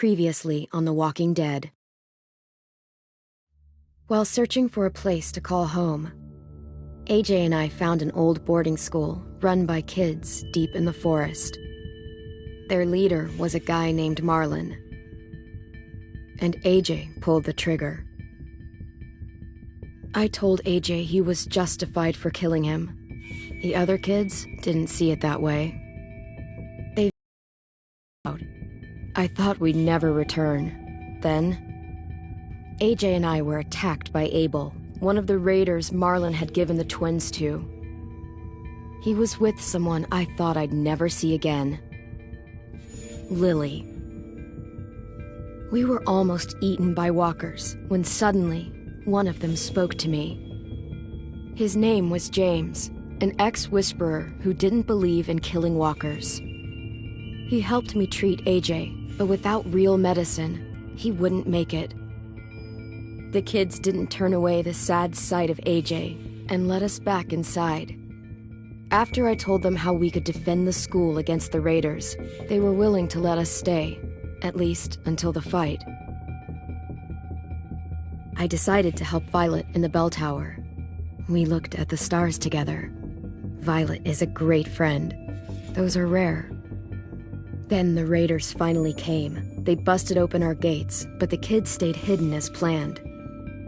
Previously on The Walking Dead. While searching for a place to call home, AJ and I found an old boarding school run by kids deep in the forest. Their leader was a guy named Marlon, and AJ pulled the trigger. I told AJ he was justified for killing him. The other kids didn't see it that way. They out. I thought we'd never return. Then, AJ and I were attacked by Abel, one of the raiders Marlon had given the twins to. He was with someone I thought I'd never see again. Lily. We were almost eaten by walkers when suddenly one of them spoke to me. His name was James, an ex-whisperer who didn't believe in killing walkers. He helped me treat AJ, but without real medicine, he wouldn't make it. The kids didn't turn away the sad sight of AJ and let us back inside. After I told them how we could defend the school against the raiders, they were willing to let us stay, at least until the fight. I decided to help Violet in the bell tower. We looked at the stars together. Violet is a great friend. Those are rare. Then the raiders finally came. They busted open our gates, but the kids stayed hidden as planned.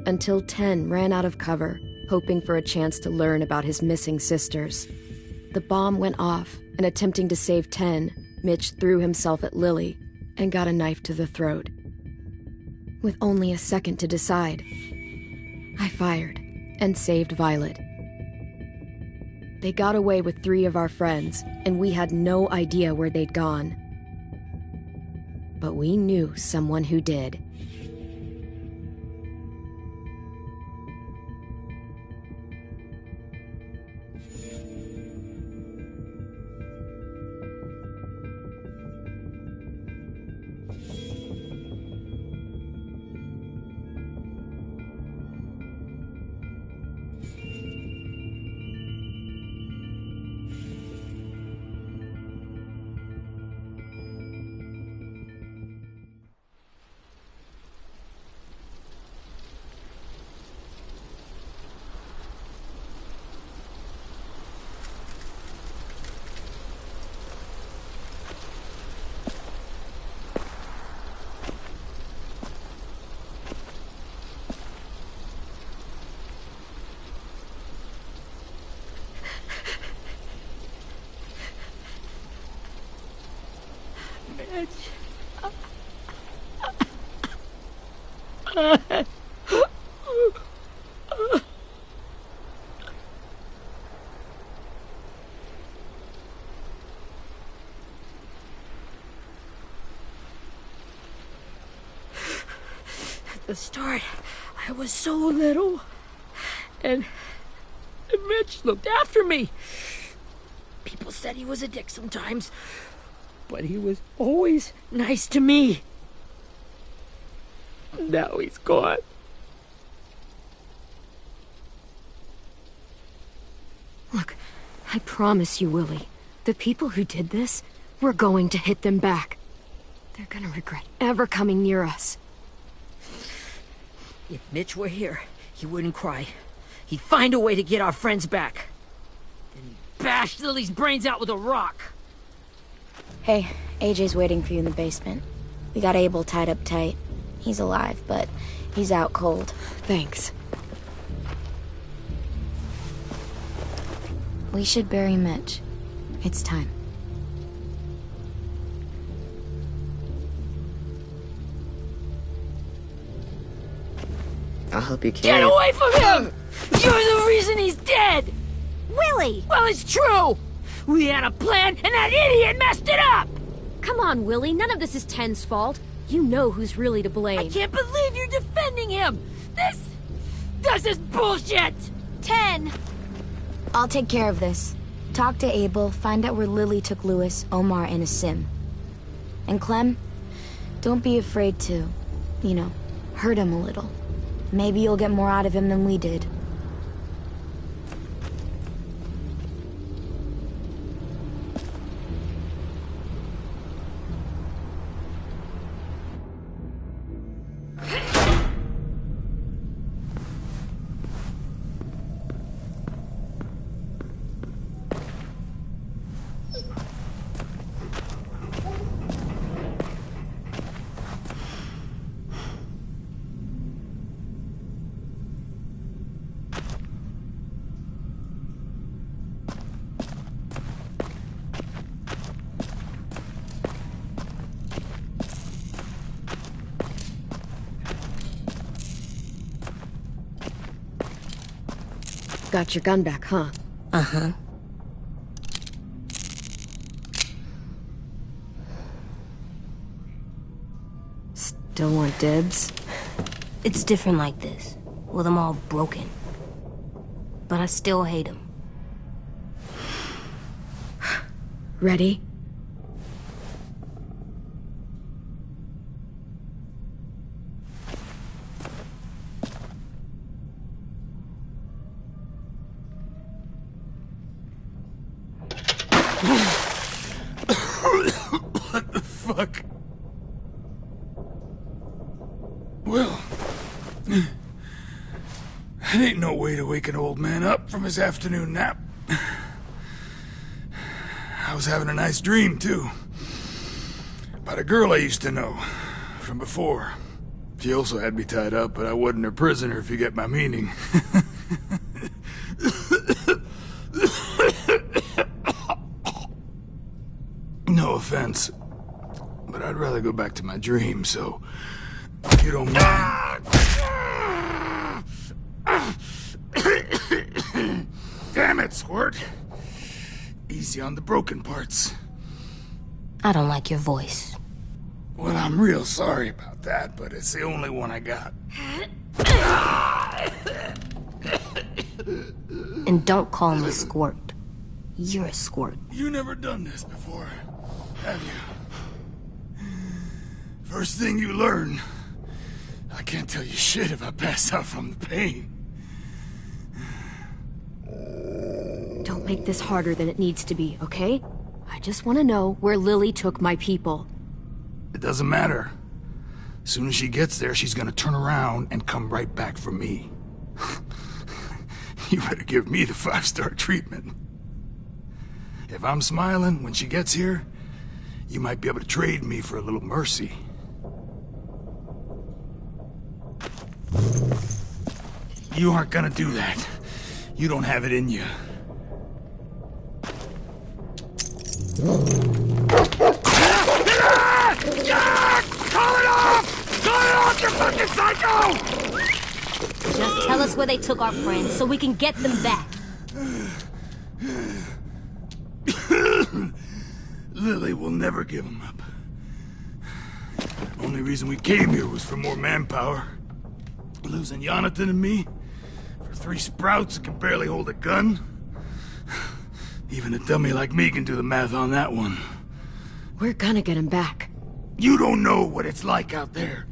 Until 10 ran out of cover, hoping for a chance to learn about his missing sisters. The bomb went off, and attempting to save 10, Mitch threw himself at Lily and got a knife to the throat. With only a second to decide, I fired and saved Violet. They got away with 3 of our friends, and we had no idea where they'd gone. But we knew someone who did. At the start, I was so little, and Mitch looked after me. People said he was a dick sometimes, but he was always nice to me. Now he's gone. Look, I promise you, Willie, the people who did this, we're going to hit them back. They're gonna regret ever coming near us. If Mitch were here, he wouldn't cry. He'd find a way to get our friends back. Then he'd bash Lily's brains out with a rock. Hey, AJ's waiting for you in the basement. We got Abel tied up tight. He's alive, but he's out cold. Thanks. We should bury Mitch. It's time. I'll help you carry Get away from him! You're the reason he's dead! Willie! Well, it's true! We had a plan, and that idiot messed it up! Come on, Willie. None of this is Ten's fault. You know who's really to blame. I can't believe you're defending him! This is bullshit! 10! I'll take care of this. Talk to Abel, find out where Lily took Lewis, Omar, and Asim. And Clem, don't be afraid to, hurt him a little. Maybe you'll get more out of him than we did. got your gun back, huh? Uh-huh. Still want dibs? It's different like this, with them all broken. But I still hate them. Ready? What the fuck? Well, that ain't no way to wake an old man up from his afternoon nap. I was having a nice dream, too. About a girl I used to know from before. She also had me tied up, but I wasn't her prisoner, if you get my meaning. No offense, but I'd rather go back to my dream, so if you don't mind. Damn it, Squirt. Easy on the broken parts. I don't like your voice. Well, I'm real sorry about that, but it's the only one I got. And don't call me Squirt. You're a squirt. You never done this before, have you? First thing you learn, I can't tell you shit if I pass out from the pain. Don't make this harder than it needs to be, okay? I just want to know where Lily took my people. It doesn't matter. As soon as she gets there, she's gonna turn around and come right back for me. You better give me the 5-star treatment. If I'm smiling when she gets here, you might be able to trade me for a little mercy. You aren't gonna do that. You don't have it in you. Call it off! Call it off, you fucking psycho! Just tell us where they took our friends so we can get them back. Lily will never give him up. Only reason we came here was for more manpower. Losing Jonathan and me for 3 sprouts that can barely hold a gun. Even a dummy like me can do the math on that one. We're gonna get him back. You don't know what it's like out there.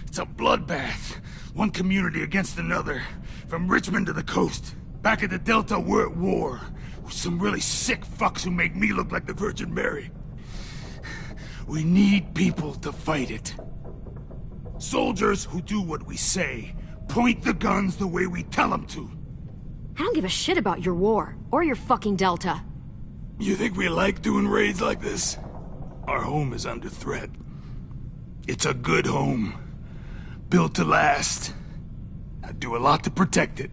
It's a bloodbath. One community against another. From Richmond to the coast. Back at the Delta, we're at war. With some really sick fucks who make me look like the Virgin Mary. We need people to fight it. Soldiers who do what we say. Point the guns the way we tell them to. I don't give a shit about your war, or your fucking Delta. You think we like doing raids like this? Our home is under threat. It's a good home. Built to last. I'd do a lot to protect it.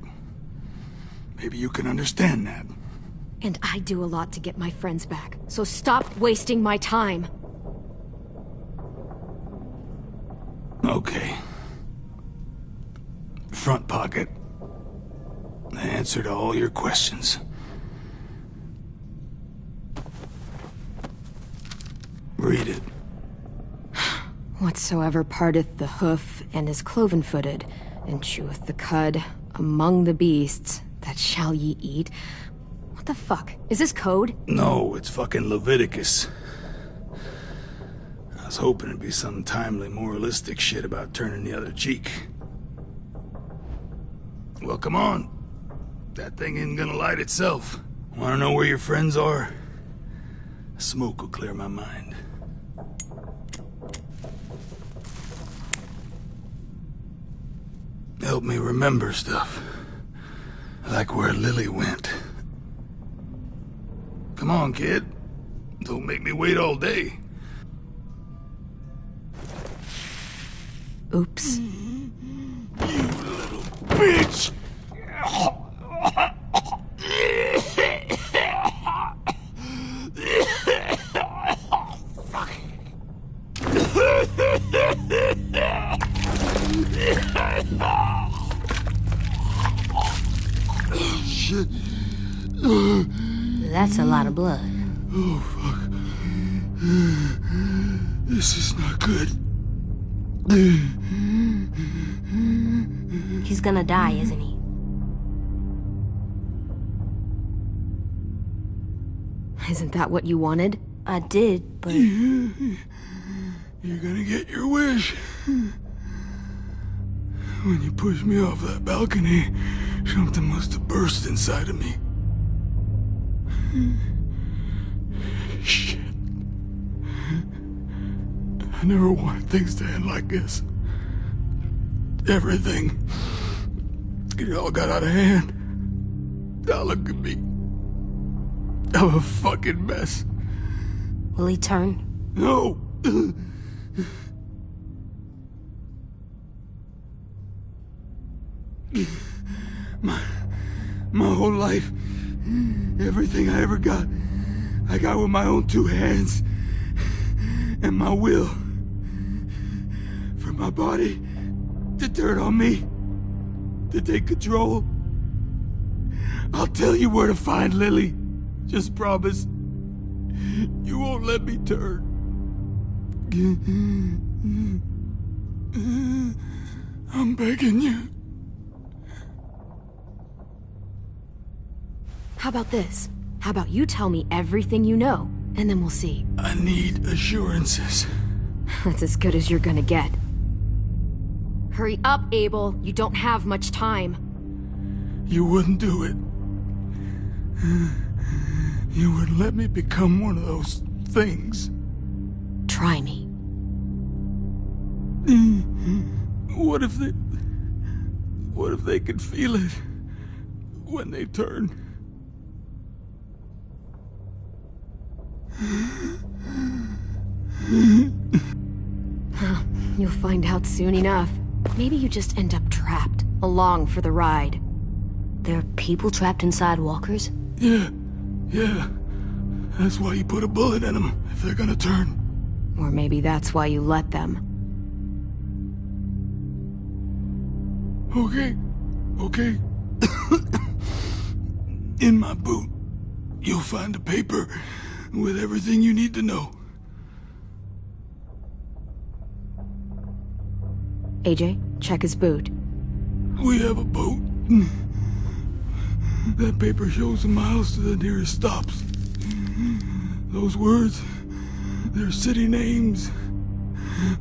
Maybe you can understand that. And I do a lot to get my friends back, so stop wasting my time. Okay. Front pocket. The answer to all your questions. Read it. Whatsoever parteth the hoof and is cloven-footed, and cheweth the cud among the beasts, that shall ye eat. What the fuck? Is this code? No, it's fucking Leviticus. I was hoping it'd be some timely moralistic shit about turning the other cheek. Well, come on. That thing isn't gonna light itself. Wanna know where your friends are? Smoke will clear my mind. Help me remember stuff. Like where Lily went. Come on, kid. Don't make me wait all day. Oops. You little bitch! Shit. shit. That's a lot of blood. Oh, fuck. This is not good. He's gonna die, isn't he? Isn't that what you wanted? I did, but... You're gonna get your wish. When you pushed me off that balcony, something must have burst inside of me. Shit. I never wanted things to end like this. Everything. It all got out of hand. Now look at me. I'm a fucking mess. Will he turn? No. My whole life, everything I ever got, I got with my own two hands and my will. For my body to turn on me, to take control. I'll tell you where to find Lily. Just promise you won't let me turn. I'm begging you. How about this? How about you tell me everything you know, and then we'll see. I need assurances. That's as good as you're gonna get. Hurry up, Abel. You don't have much time. You wouldn't do it. You wouldn't let me become one of those things. Try me. What if they could feel it when they turn? You'll find out soon enough. Maybe you just end up trapped, along for the ride. There are people trapped inside walkers? Yeah. That's why you put a bullet in them, if they're gonna turn. Or maybe that's why you let them. Okay. In my boot, you'll find a paper with everything you need to know. AJ, check his boot. We have a boat. That paper shows the miles to the nearest stops. Those words, they're city names.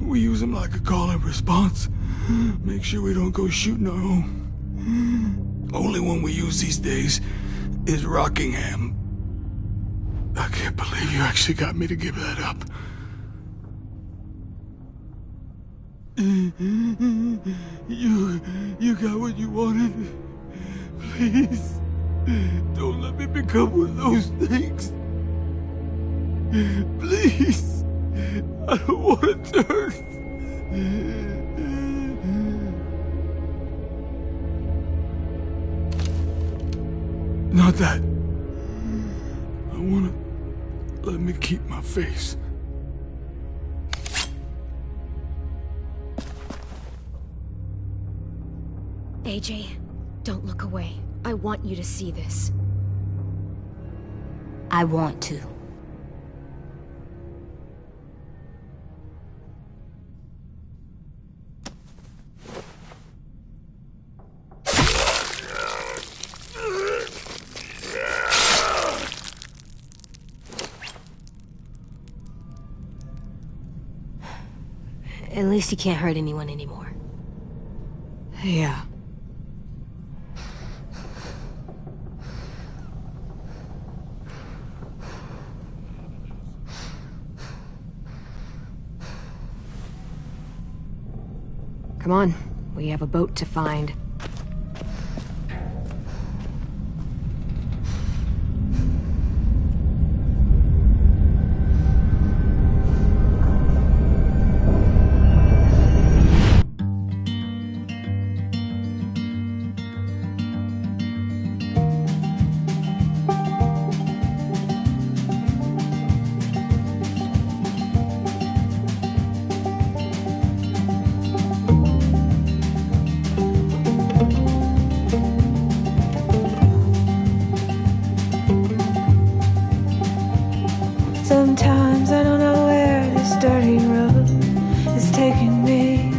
We use them like a call and response. Make sure we don't go shooting our own. Only one we use these days is Rockingham. I can't believe you actually got me to give that up. You got what you wanted. Please, don't let me become one of those things. Please, I don't want to turn. Not that. I want to let me keep my face. AJ, don't look away. I want you to see this. I want to. At least he can't hurt anyone anymore. Yeah. Come on, we have a boat to find. Sometimes I don't know where this dirty road is taking me.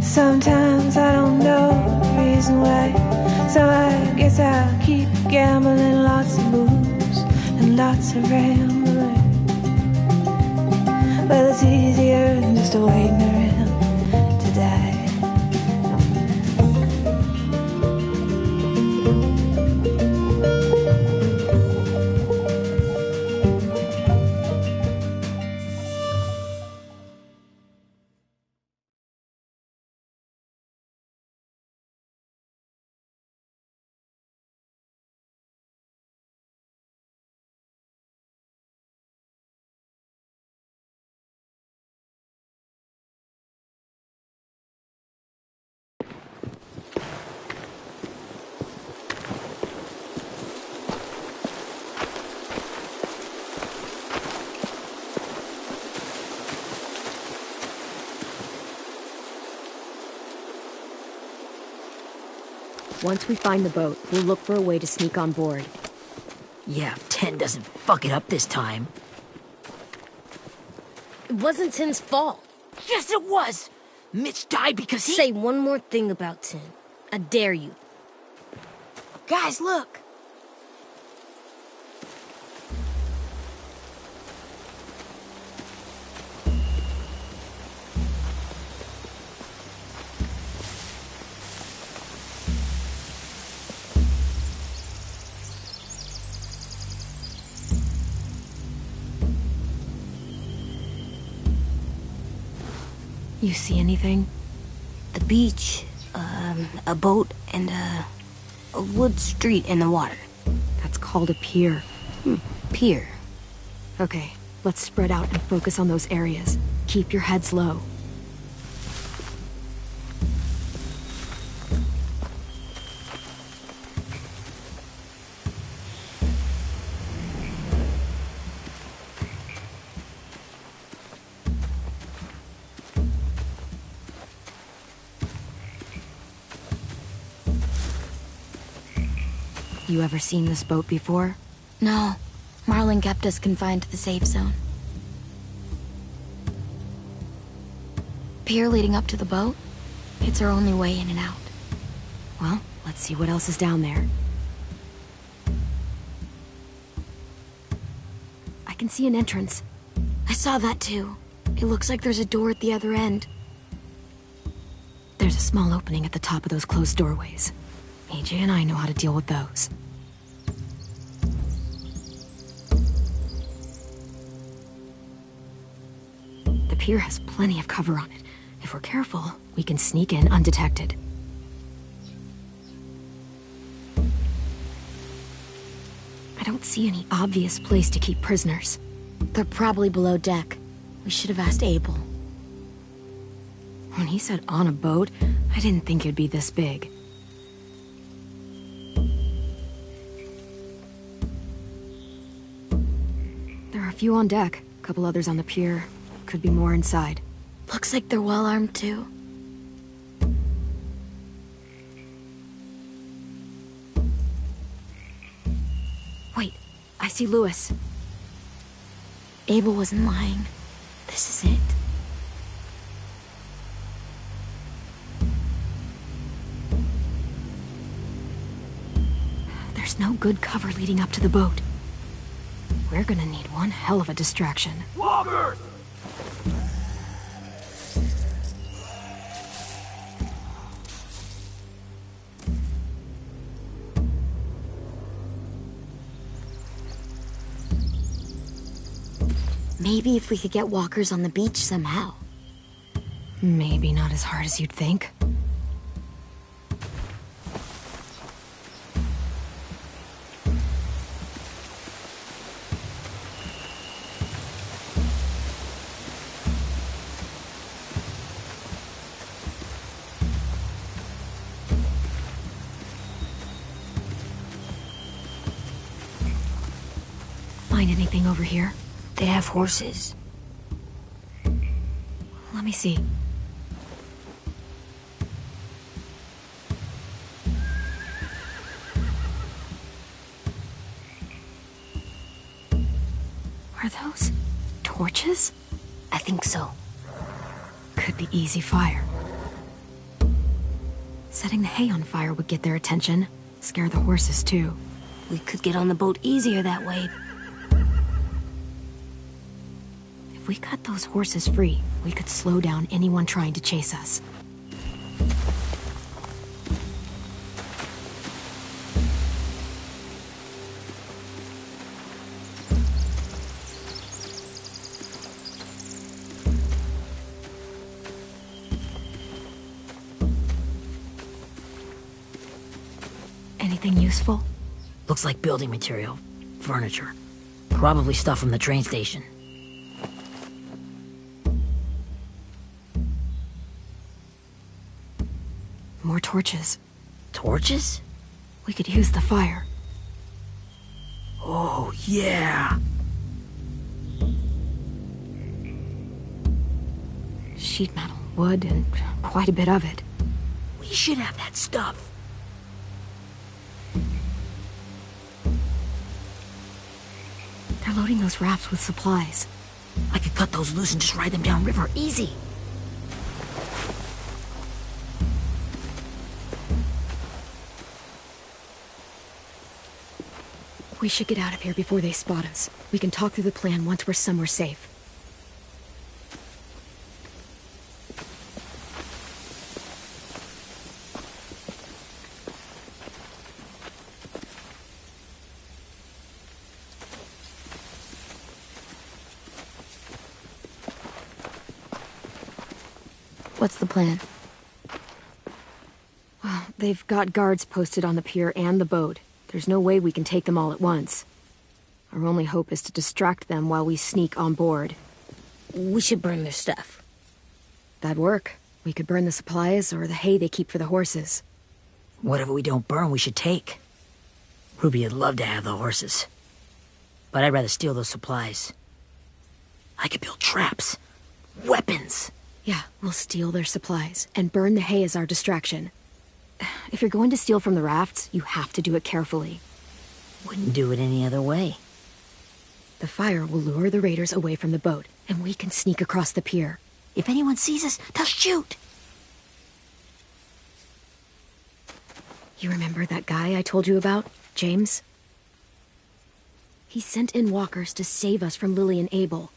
Sometimes I don't know the reason why, so I guess I'll keep gambling. Lots of moves and lots of rambling. Well, it's easier than just waiting around to die. Once we find the boat, we'll look for a way to sneak on board. Yeah, if 10 doesn't fuck it up this time. It wasn't Tin's fault. Yes, it was! Mitch died because he— Say one more thing about Tin. I dare you. Guys, look! You see anything? The beach, a boat, and a wood street in the water. That's called a pier. Pier. Okay, let's spread out and focus on those areas. Keep your heads low. You ever seen this boat before? No. Marlin kept us confined to the safe zone. Pier leading up to the boat? It's our only way in and out. Well, let's see what else is down there. I can see an entrance. I saw that too. It looks like there's a door at the other end. There's a small opening at the top of those closed doorways. AJ and I know how to deal with those. The pier has plenty of cover on it. If we're careful, we can sneak in undetected. I don't see any obvious place to keep prisoners. They're probably below deck. We should have asked Abel. When he said on a boat, I didn't think it'd be this big. There are a few on deck, a couple others on the pier. Could be more inside. Looks like they're well armed too. Wait, I see Lewis. Abel wasn't lying. This is it. There's no good cover leading up to the boat. We're gonna need one hell of a distraction. Walkers! Maybe if we could get walkers on the beach somehow. Maybe not as hard as you'd think. Find anything over here? They have horses. Let me see. Are those torches? I think so. Could be easy fire. Setting the hay on fire would get their attention. Scare the horses, too. We could get on the boat easier that way. If we cut those horses free, we could slow down anyone trying to chase us. Anything useful? Looks like building material. Furniture. Probably stuff from the train station. More torches. Torches? We could use the fire. Oh, yeah! Sheet metal, wood, and quite a bit of it. We should have that stuff. They're loading those rafts with supplies. I could cut those loose and just ride them downriver, easy. We should get out of here before they spot us. We can talk through the plan once we're somewhere safe. What's the plan? Well, they've got guards posted on the pier and the boat. There's no way we can take them all at once. Our only hope is to distract them while we sneak on board. We should burn their stuff. That'd work. We could burn the supplies or the hay they keep for the horses. Whatever we don't burn, we should take. Ruby'd love to have the horses. But I'd rather steal those supplies. I could build traps. Weapons. Yeah, we'll steal their supplies and burn the hay as our distraction. If you're going to steal from the rafts, you have to do it carefully. Wouldn't do it any other way. The fire will lure the raiders away from the boat, and we can sneak across the pier. If anyone sees us, they'll shoot. You remember that guy I told you about, James? He sent in walkers to save us from Lily and Abel.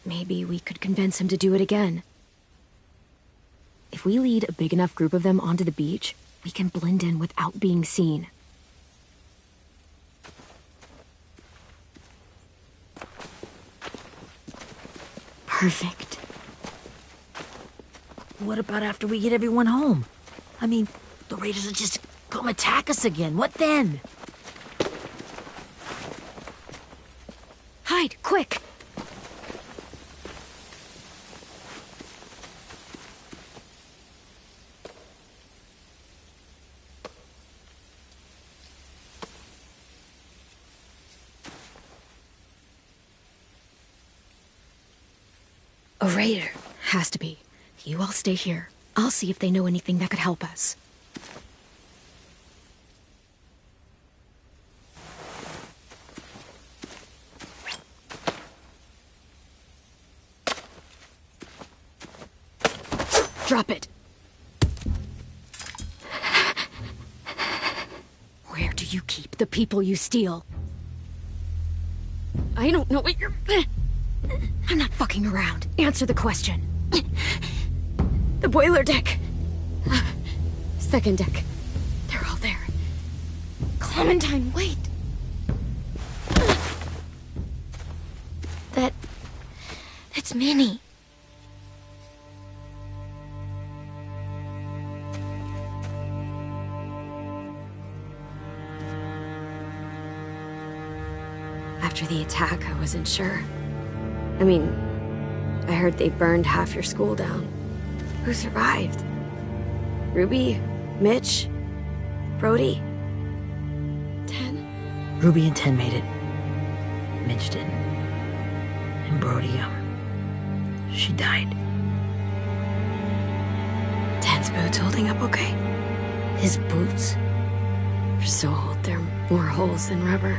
Maybe we could convince him to do it again. If we lead a big enough group of them onto the beach, we can blend in without being seen. Perfect. What about after we get everyone home? I mean, the raiders will just come attack us again. What then? Hide, quick! A raider. Has to be. You all stay here. I'll see if they know anything that could help us. Drop it. Where do you keep the people you steal? I don't know what you're... I'm not fucking around. Answer the question. The boiler deck. Second deck. They're all there. Clementine, wait. That's Minnie. After the attack, I wasn't sure. I mean, I heard they burned half your school down. Who survived? Ruby? Mitch? Brody? 10? Ruby and 10 made it. Mitch didn't. And Brody, she died. 10's boots holding up okay? His boots? They're so old, they're more holes than rubber.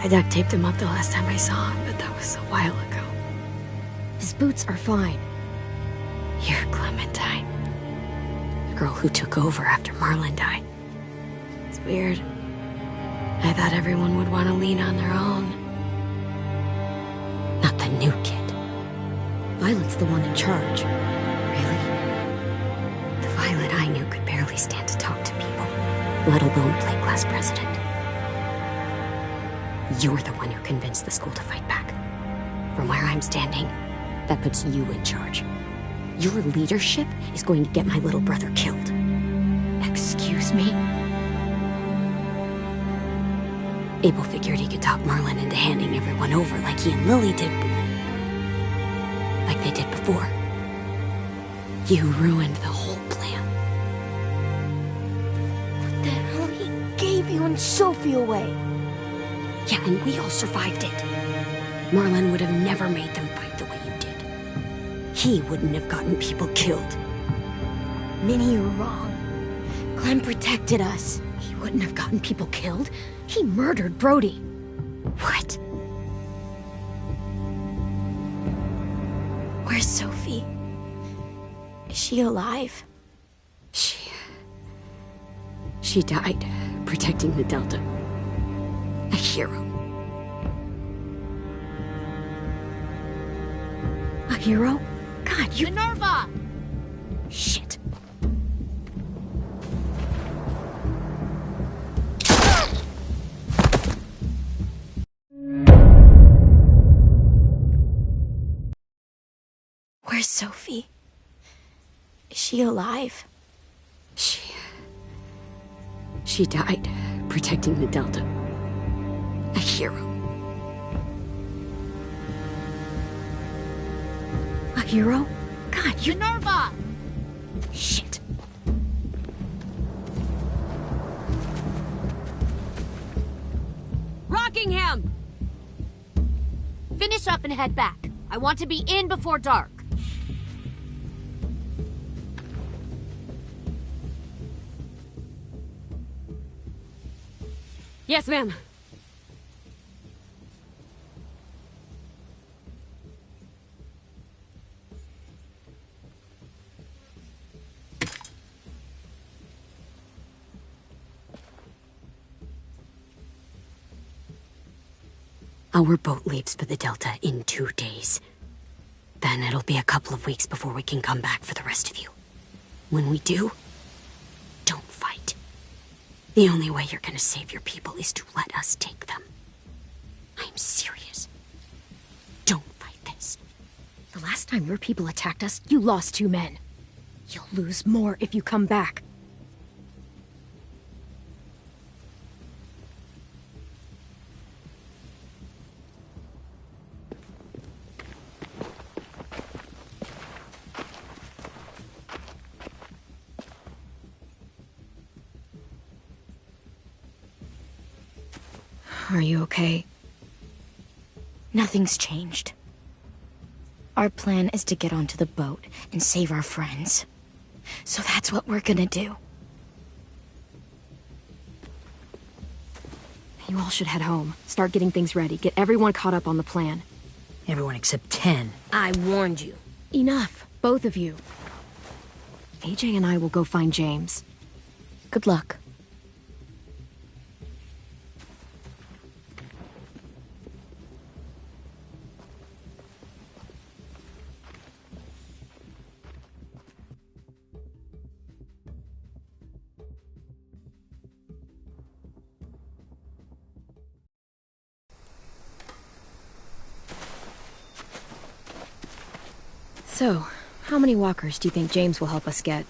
I duct taped him up the last time I saw him, but that was a while ago. His boots are fine. You're Clementine. The girl who took over after Marlon died. It's weird. I thought everyone would want to lean on their own. Not the new kid. Violet's the one in charge. Really? The Violet I knew could barely stand to talk to people, let alone play class president. You're the one who convinced the school to fight back. From where I'm standing, that puts you in charge. Your leadership is going to get my little brother killed. Excuse me? Abel figured he could talk Marlon into handing everyone over like he and Lily did. Like they did before. You ruined the whole plan. What the hell? He gave you and Sophie away. Yeah, and we all survived it. Marlon would have never made them fight the way you did. He wouldn't have gotten people killed. Minnie, you're wrong. Clem protected us. He wouldn't have gotten people killed. He murdered Brody. What? Where's Sophie? Is she alive? She died protecting the Delta. A hero. A hero? God, you... Minerva! Shit. Where's Sophie? Is she alive? She died protecting the Delta. A hero. A hero? God, you... Minerva! Shit. Rockingham! Finish up and head back. I want to be in before dark. Yes, ma'am. Our boat leaves for the Delta in 2 days. Then it'll be a couple of weeks before we can come back for the rest of you. When we do, don't fight. The only way you're gonna save your people is to let us take them. I'm serious. Don't fight this. The last time your people attacked us, you lost 2 men. You'll lose more if you come back. Are you okay? Nothing's changed. Our plan is to get onto the boat and save our friends. So that's what we're gonna do. You all should head home. Start getting things ready. Get everyone caught up on the plan. Everyone except 10. I warned you. Enough, both of you. AJ and I will go find James. Good luck. So, how many walkers do you think James will help us get?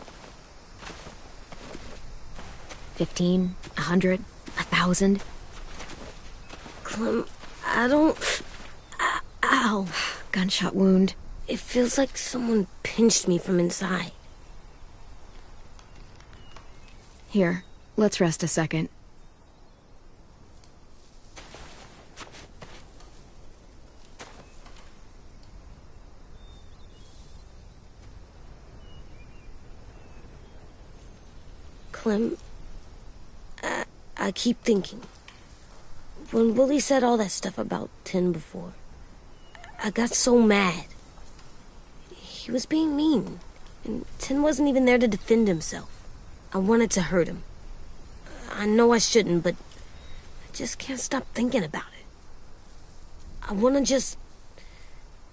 15? 100? 1,000? Clem, I don't... Ow. Gunshot wound. It feels like someone pinched me from inside. Here, let's rest a second. Clem, I keep thinking, When Willie said all that stuff about Tin before, I got so mad. He was being mean, and Tin wasn't even there to defend himself. I wanted to hurt him. I know I shouldn't, but I just can't stop thinking about it. I want to just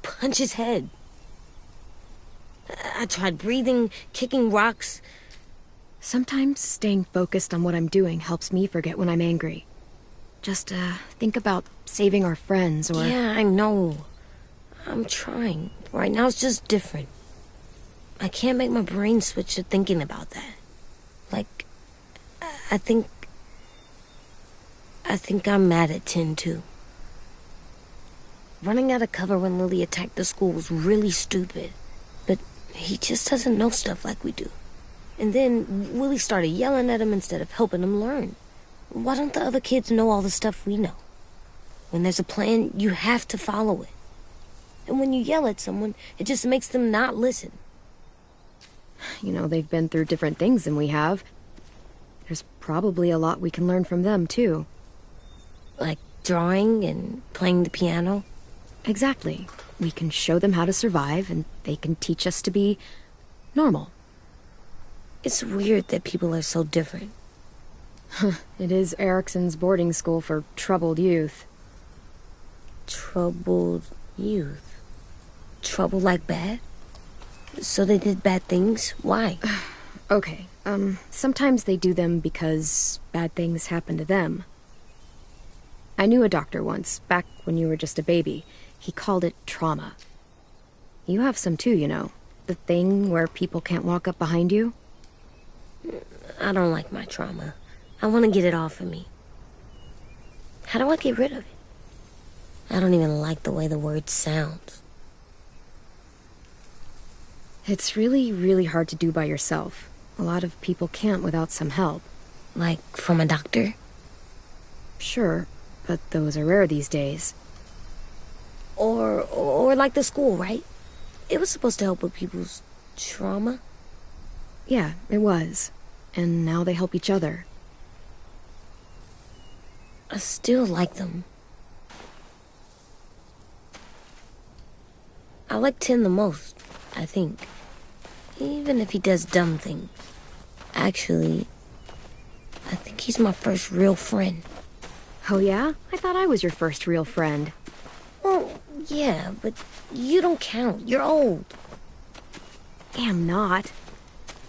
punch his head. I tried breathing, kicking rocks. Sometimes staying focused on what I'm doing helps me forget when I'm angry. Just, think about saving our friends or... Yeah, I know. I'm trying. Right now it's just different. I can't make my brain switch to thinking about that. Like, I think I'm mad at Tin, too. Running out of cover when Lily attacked the school was really stupid. But he just doesn't know stuff like we do. And then Willie started yelling at him instead of helping him learn. Why don't the other kids know all the stuff we know? When there's a plan, you have to follow it. And when you yell at someone, it just makes them not listen. You know, they've been through different things than we have. There's probably a lot we can learn from them, too. Like drawing and playing the piano? Exactly. We can show them how to survive, and they can teach us to be normal. It's weird that people are so different. It is Erickson's boarding school for troubled youth. Troubled youth? Trouble like bad? So they did bad things? Why? Okay, sometimes they do them because bad things happen to them. I knew a doctor once, back when you were just a baby. He called it trauma. You have some too, you know. The thing where people can't walk up behind you. I don't like my trauma. I want to get it off of me. How do I get rid of it? I don't even like the way the word sounds. It's really, really hard to do by yourself. A lot of people can't without some help. Like from a doctor? Sure, but those are rare these days. Or like the school, right? It was supposed to help with people's trauma. Yeah, it was. And now they help each other. I still like them. I like Tin the most, I think. Even if he does dumb things. Actually, I think he's my first real friend. Oh yeah? I thought I was your first real friend. Well, yeah, but you don't count. You're old. Am not.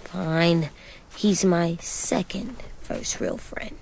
Fine. He's my second first real friend.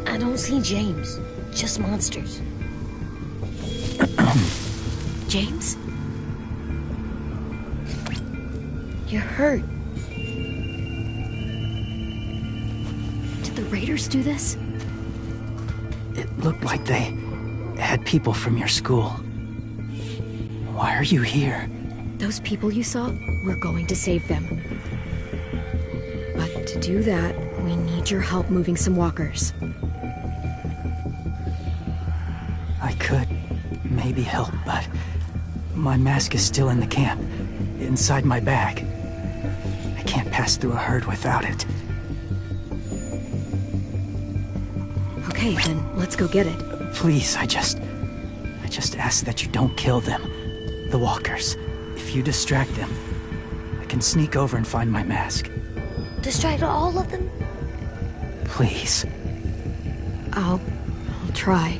I don't see James, just monsters. James? You're hurt. Did the raiders do this? It looked like they had people from your school. Why are you here? Those people you saw, we're going to save them. But to do that, we need your help moving some walkers. I could maybe help, but my mask is still in the camp, inside my bag. I can't pass through a herd without it. Okay, then let's go get it. Please, I just ask that you don't kill them. The walkers. If you distract them, I can sneak over and find my mask. Distract all of them? Please. I'll try.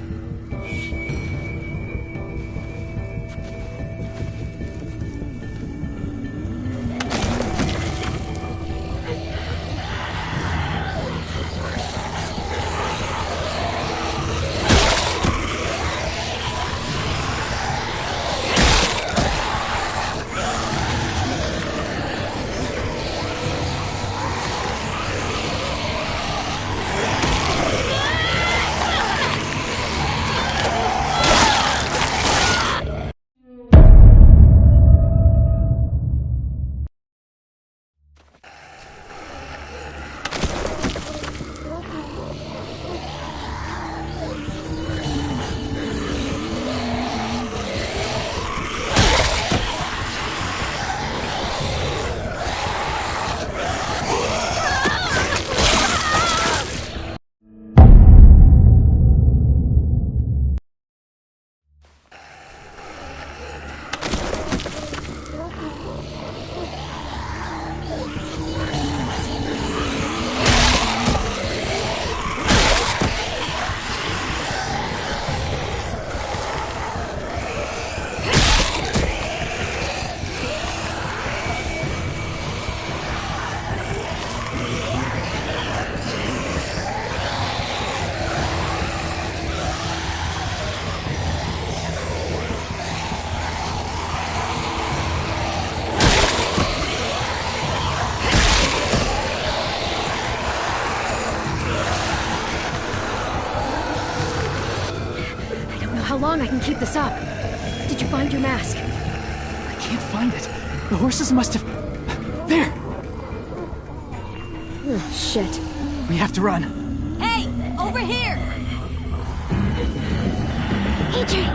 how long I can keep this up. Did you find your mask? I can't find it. The horses must have... There! Oh, shit. We have to run. Hey, over here! AJ!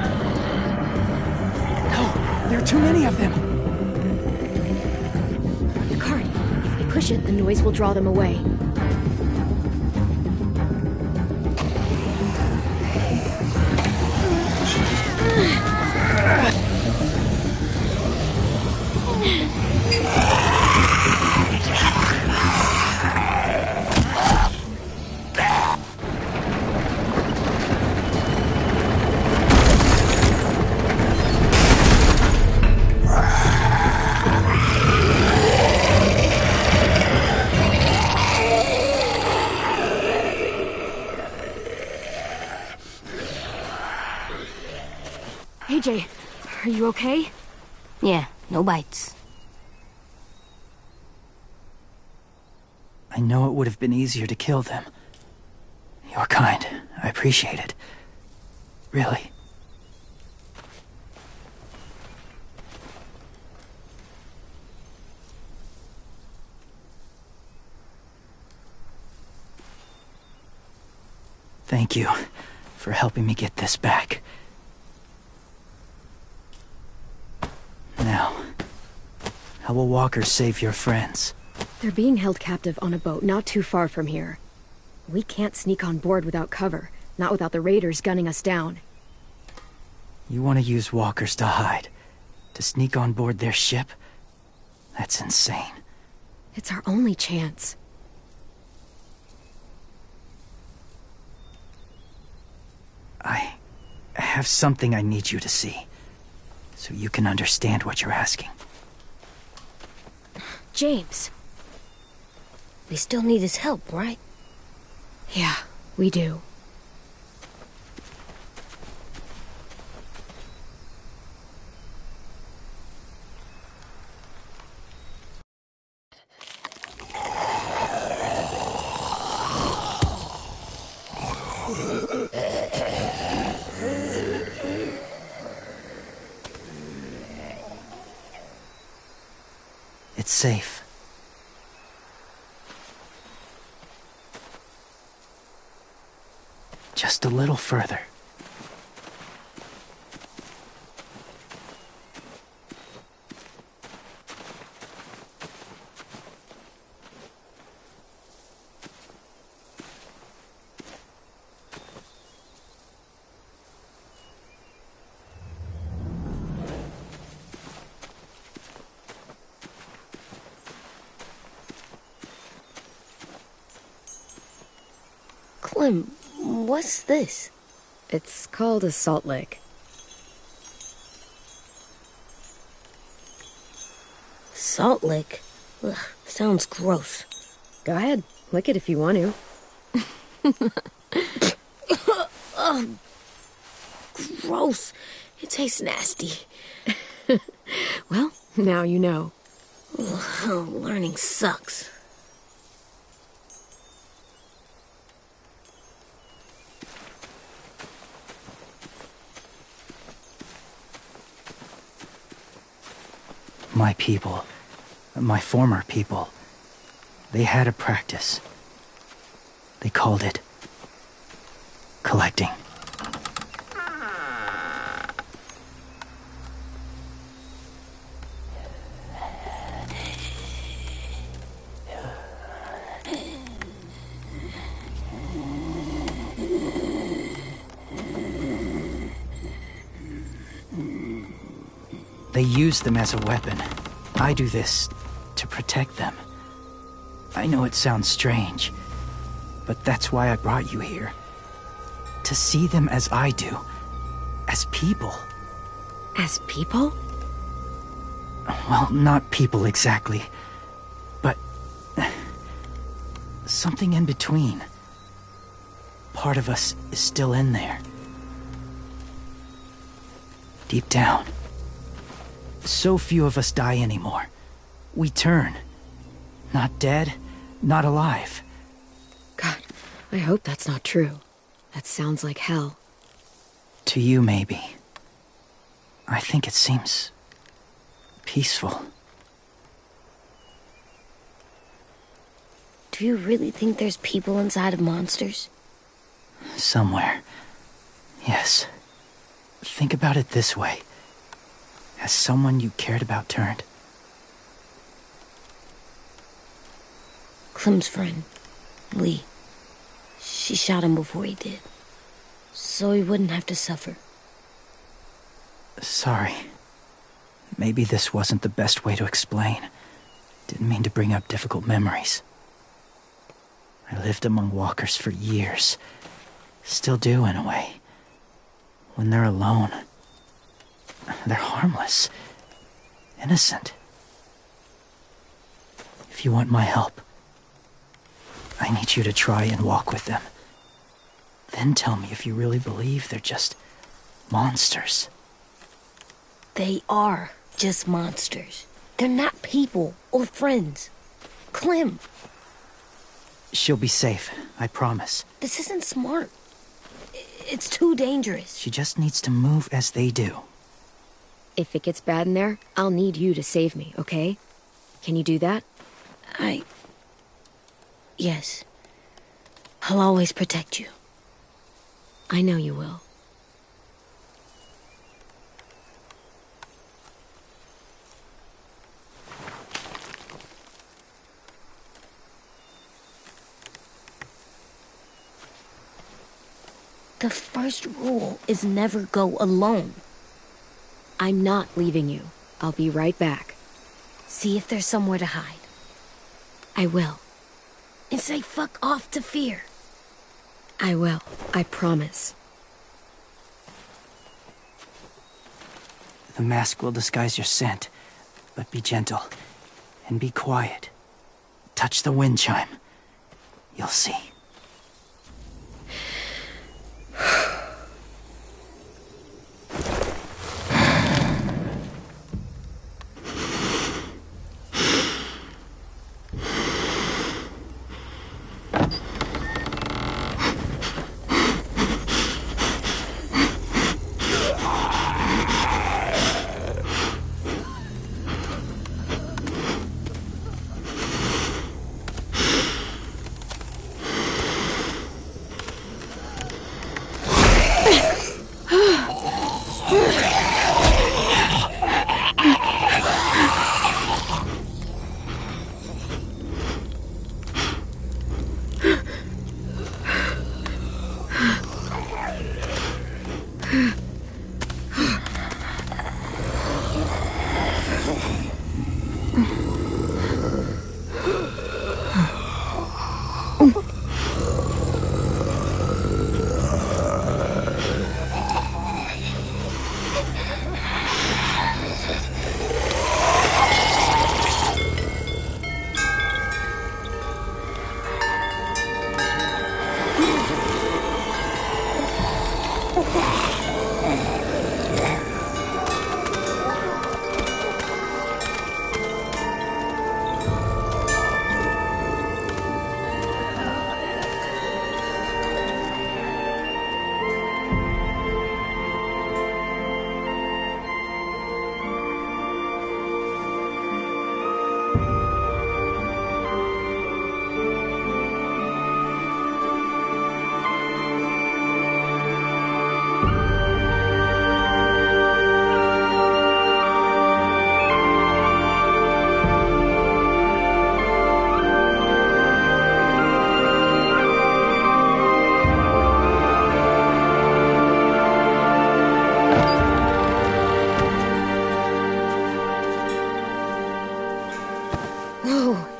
No, there are too many of them. The cart. If we push it, the noise will draw them away. AJ, are you okay? Yeah, no bites. I know it would have been easier to kill them. You're kind. I appreciate it. Really. Thank you for helping me get this back. Now, how will walkers save your friends? They're being held captive on a boat not too far from here. We can't sneak on board without cover, not without the raiders gunning us down. You want to use walkers to hide? To sneak on board their ship? That's insane. It's our only chance. I have something I need you to see, so you can understand what you're asking. James. We still need his help, right? Yeah, we do. It's safe. Just a little further. Clem, what's this? It's called a salt lick. Salt lick? Ugh, sounds gross. Go ahead, lick it if you want to. Ugh, gross. It tastes nasty. Well, now you know. Ugh, learning sucks. My people, my former people, they had a practice. They called it collecting. They use them as a weapon. I do this to protect them. I know it sounds strange, but that's why I brought you here. To see them as I do. As people. As people? Well, not people exactly, but something in between. Part of us is still in there. Deep down. So few of us die anymore. We turn. Not dead, not alive. God, I hope that's not true. That sounds like hell. To you, maybe. I think it seems peaceful. Do you really think there's people inside of monsters? Somewhere. Yes. Think about it this way. Has someone you cared about turned? Clem's friend, Lee. She shot him before he did, so he wouldn't have to suffer. Sorry. Maybe this wasn't the best way to explain. Didn't mean to bring up difficult memories. I lived among walkers for years. Still do, in a way. When they're alone, they're harmless. Innocent. If you want my help, I need you to try and walk with them. Then tell me if you really believe they're just monsters. They are just monsters. They're not people or friends. Clem, She'll be safe, I promise. this isn't smart. It's too dangerous. She just needs to move as they do. If it gets bad in there, I'll need you to save me, okay? Can you do that? Yes. I'll always protect you. I know you will. The first rule is never go alone. I'm not leaving you. I'll be right back. See if there's somewhere to hide. I will. And say fuck off to fear. I will. I promise. The mask will disguise your scent, but be gentle and be quiet. Touch the wind chime. You'll see.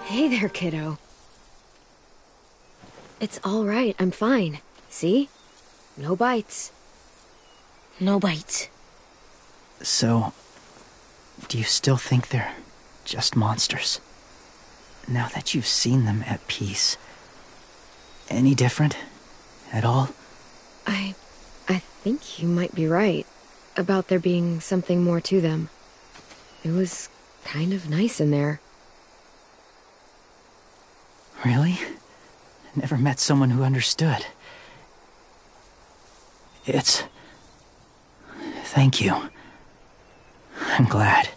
Hey there, kiddo. It's all right. I'm fine. See? No bites. No bites. So, do you still think they're just monsters? Now that you've seen them at peace, any different at all? I think you might be right about there being something more to them. It was kind of nice in there. Really? Never met someone who understood. It's Thank you. I'm glad.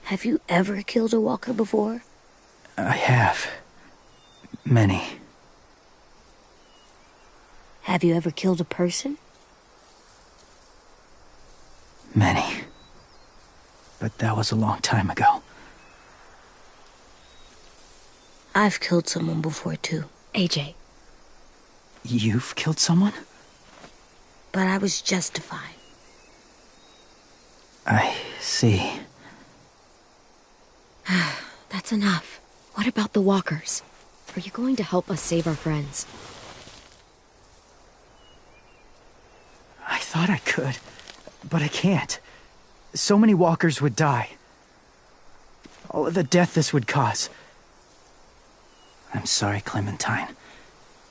Have you ever killed a walker before? I have. Many. Have you ever killed a person? Many. But that was a long time ago. I've killed someone before, too. AJ. You've killed someone? But I was justified. I see. That's enough. What about the walkers? Are you going to help us save our friends? I thought I could, but I can't. So many walkers would die. All of the death this would cause. I'm sorry, Clementine,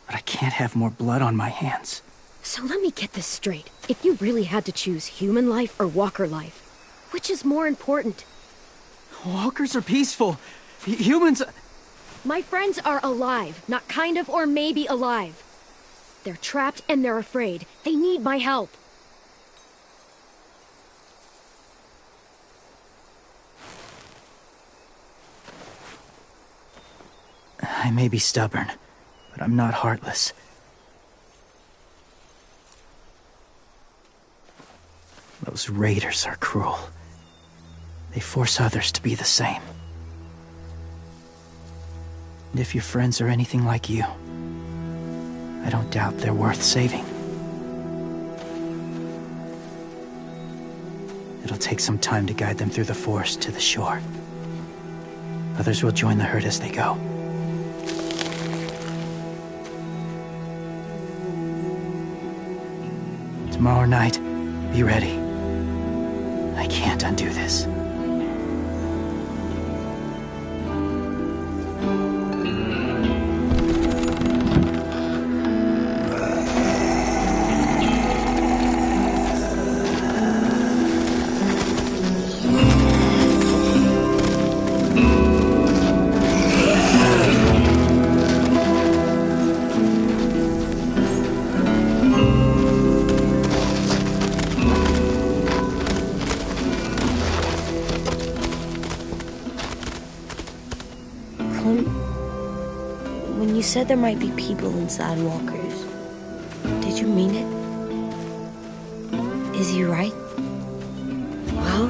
but I can't have more blood on my hands. So let me get this straight. If you really had to choose human life or walker life, which is more important? Walkers are peaceful. Humans... My friends are alive, not kind of or maybe alive. They're trapped and they're afraid. They need my help. I may be stubborn, but I'm not heartless. Those raiders are cruel. They force others to be the same. And if your friends are anything like you, I don't doubt they're worth saving. It'll take some time to guide them through the forest to the shore. Others will join the herd as they go. Tomorrow night, be ready. I can't undo this. When you said there might be people inside walkers, did you mean it? Is he right? Well,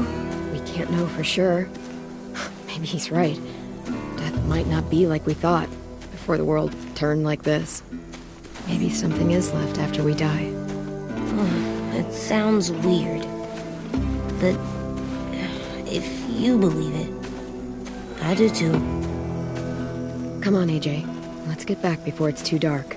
we can't know for sure. Maybe he's right. Death might not be like we thought before the world turned like this. Maybe something is left after we die. It sounds weird. But if you believe it, I do too. Come on, AJ. Let's get back before it's too dark.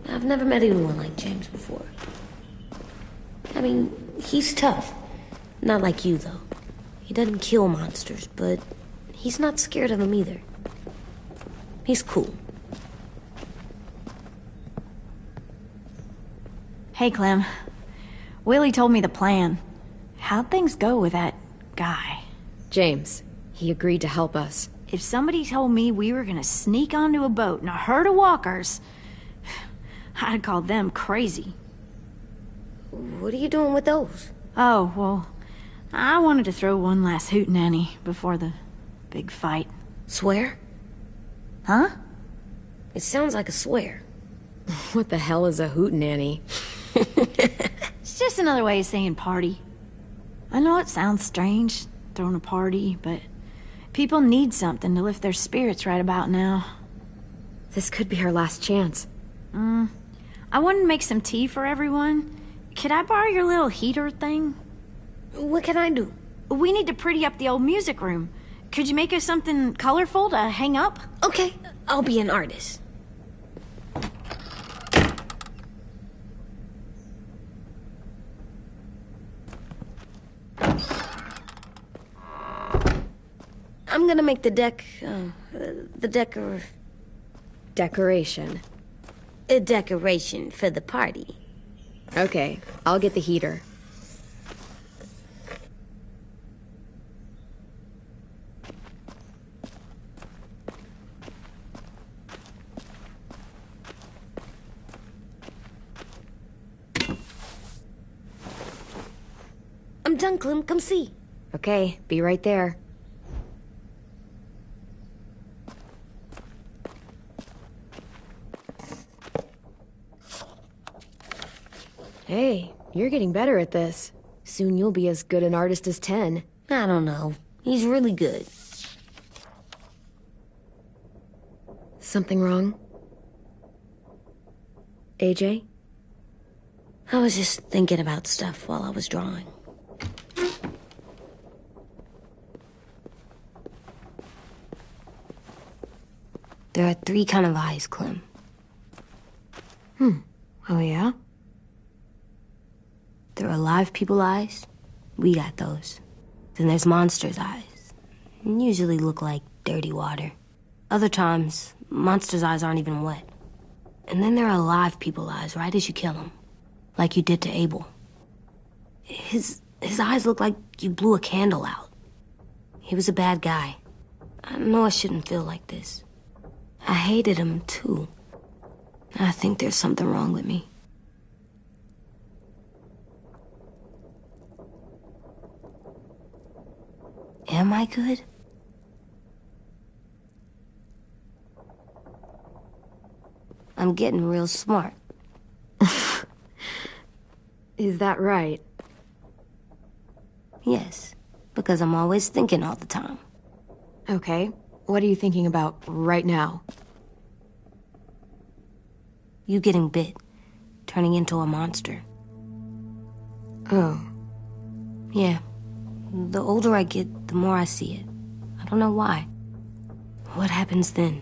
I've never met anyone like James before. I mean, he's tough. Not like you, though. He doesn't kill monsters, but he's not scared of them either. He's cool. Hey, Clem. Willie told me the plan. How'd things go with that guy? James. He agreed to help us. If somebody told me we were gonna sneak onto a boat in a herd of walkers, I'd call them crazy. What are you doing with those? Oh, well, I wanted to throw one last hootenanny before the big fight. Swear? Huh? It sounds like a swear. What the hell is a hootenanny? It's just another way of saying party. I know it sounds strange, throwing a party, but people need something to lift their spirits right about now. This could be our last chance. I wanted to make some tea for everyone. Could I borrow your little heater thing? What can I do? We need to pretty up the old music room. Could you make us something colorful to hang up? Okay, I'll be an artist. I'm gonna make the decoration. a decoration for the party. Okay, I'll get the heater. I'm done, Clem. Come see. Okay, be right there. Hey, you're getting better at this. Soon you'll be as good an artist as 10. I don't know. He's really good. Something wrong? AJ? I was just thinking about stuff while I was drawing. There are 3 kind of eyes, Clem. Oh yeah? There are live people eyes. We got those. Then there's monsters' eyes. Usually look like dirty water. Other times, monsters' eyes aren't even wet. And then there are live people eyes right as you kill them. Like you did to Abel. His eyes look like you blew a candle out. He was a bad guy. I know I shouldn't feel like this. I hated him, too. I think there's something wrong with me. Am I good? I'm getting real smart. Is that right? Yes, because I'm always thinking all the time. Okay, what are you thinking about right now? You getting bit, turning into a monster. Oh. Yeah. The older I get, the more I see it. I don't know why. What happens then?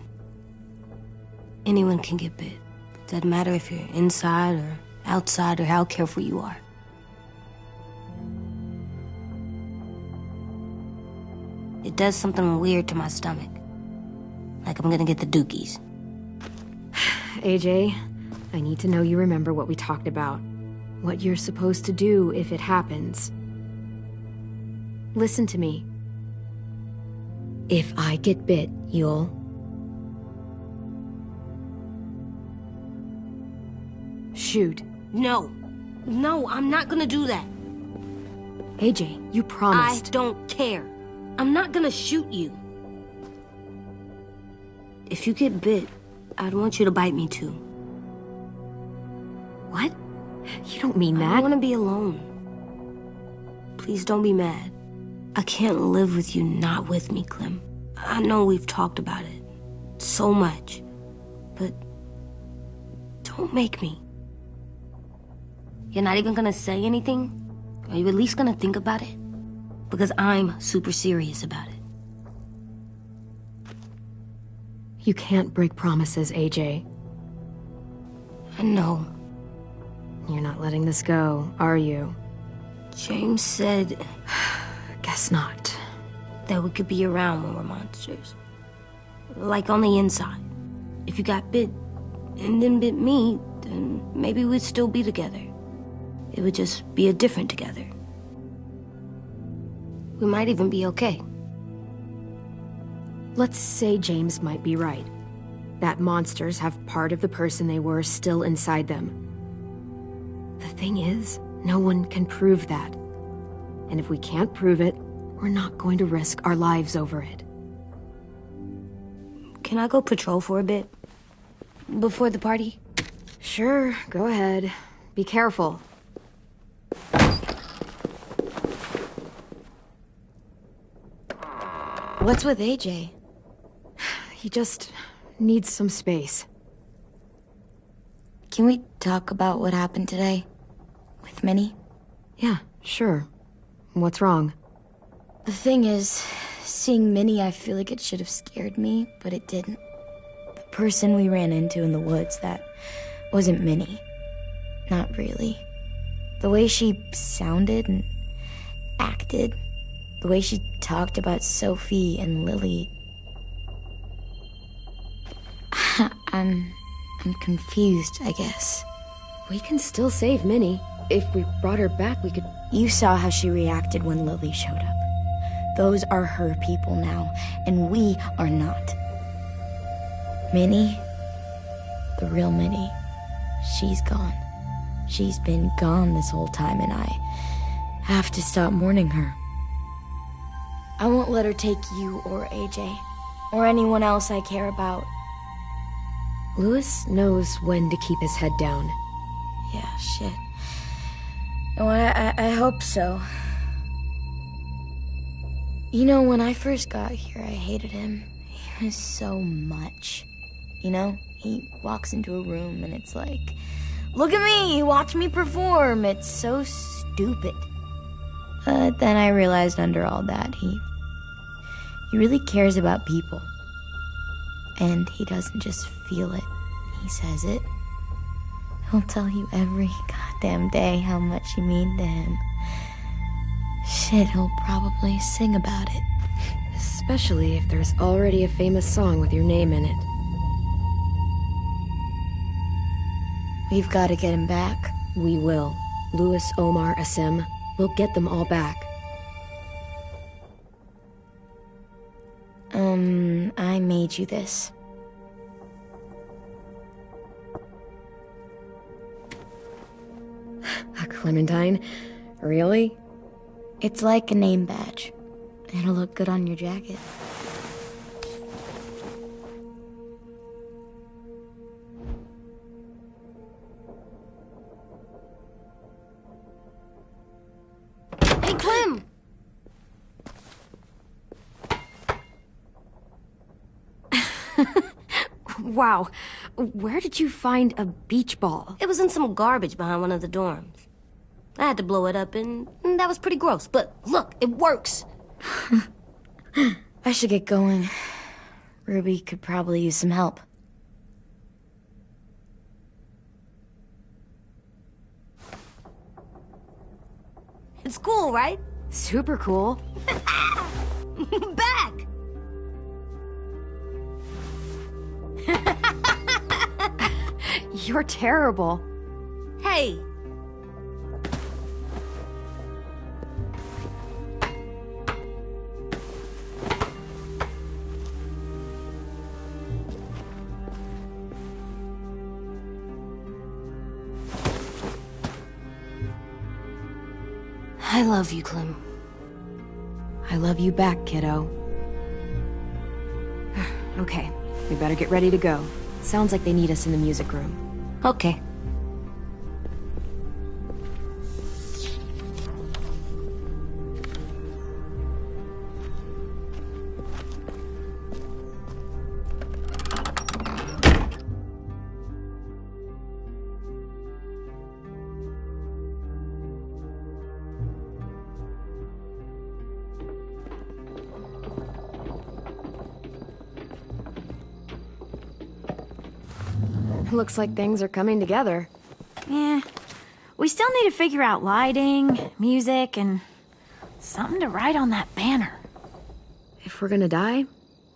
Anyone can get bit. Doesn't matter if you're inside or outside or how careful you are. It does something weird to my stomach. Like I'm gonna get the dookies. AJ, I need to know you remember what we talked about. What you're supposed to do if it happens. Listen to me. If I get bit, you'll... shoot. No. No, I'm not gonna do that. AJ, you promised. I don't care. I'm not gonna shoot you. If you get bit, I'd want you to bite me too. What? You don't mean that. I want to be alone. Please don't be mad. I can't live with you not with me, Clem. I know we've talked about it so much, but don't make me. You're not even gonna say anything? Are you at least gonna think about it? Because I'm super serious about it. You can't break promises, AJ. I know. You're not letting this go, are you? James said... Guess not. That we could be around when we're monsters. Like on the inside. If you got bit and then bit me, then maybe we'd still be together. It would just be a different together. We might even be okay. Let's say James might be right. That monsters have part of the person they were still inside them. The thing is, no one can prove that. And if we can't prove it, we're not going to risk our lives over it. Can I go patrol for a bit? Before the party? Sure, go ahead. Be careful. What's with AJ? He just needs some space. Can we talk about what happened today? With Minnie? Yeah, sure. What's wrong? The thing is, seeing Minnie, I feel like it should have scared me, but it didn't. The person we ran into in the woods, that wasn't Minnie. Not really. The way she sounded and acted, the way she talked about Sophie and Lily. I'm confused, I guess. We can still save Minnie. If we brought her back, we could... You saw how she reacted when Lily showed up. Those are her people now, and we are not. Minnie, the real Minnie, she's gone. She's been gone this whole time, and I have to stop mourning her. I won't let her take you or AJ, or anyone else I care about. Louis knows when to keep his head down. Yeah, shit. Oh, I hope so. You know, when I first got here, I hated him. He was so much. You know, he walks into a room and it's like, look at me, watch me perform. It's so stupid. But then I realized under all that, he really cares about people. And he doesn't just feel it, he says it. He'll tell you every goddamn day how much you mean to him. Shit, he'll probably sing about it. Especially if there's already a famous song with your name in it. We've got to get him back. We will. Louis, Omar, Asim. We'll get them all back. I made you this. A Clementine? Really? It's like a name badge. It'll look good on your jacket. Hey, Clem! Wow. Where did you find a beach ball? It was in some garbage behind one of the dorms. I had to blow it up, and that was pretty gross. But look, it works. I should get going. Ruby could probably use some help. It's cool, right? Super cool. Back! You're terrible. Hey! I love you, Clem. I love you back, kiddo. Okay, we better get ready to go. Sounds like they need us in the music room. Okay. Looks like things are coming together. Yeah. We still need to figure out lighting, music, and something to write on that banner. If we're gonna die,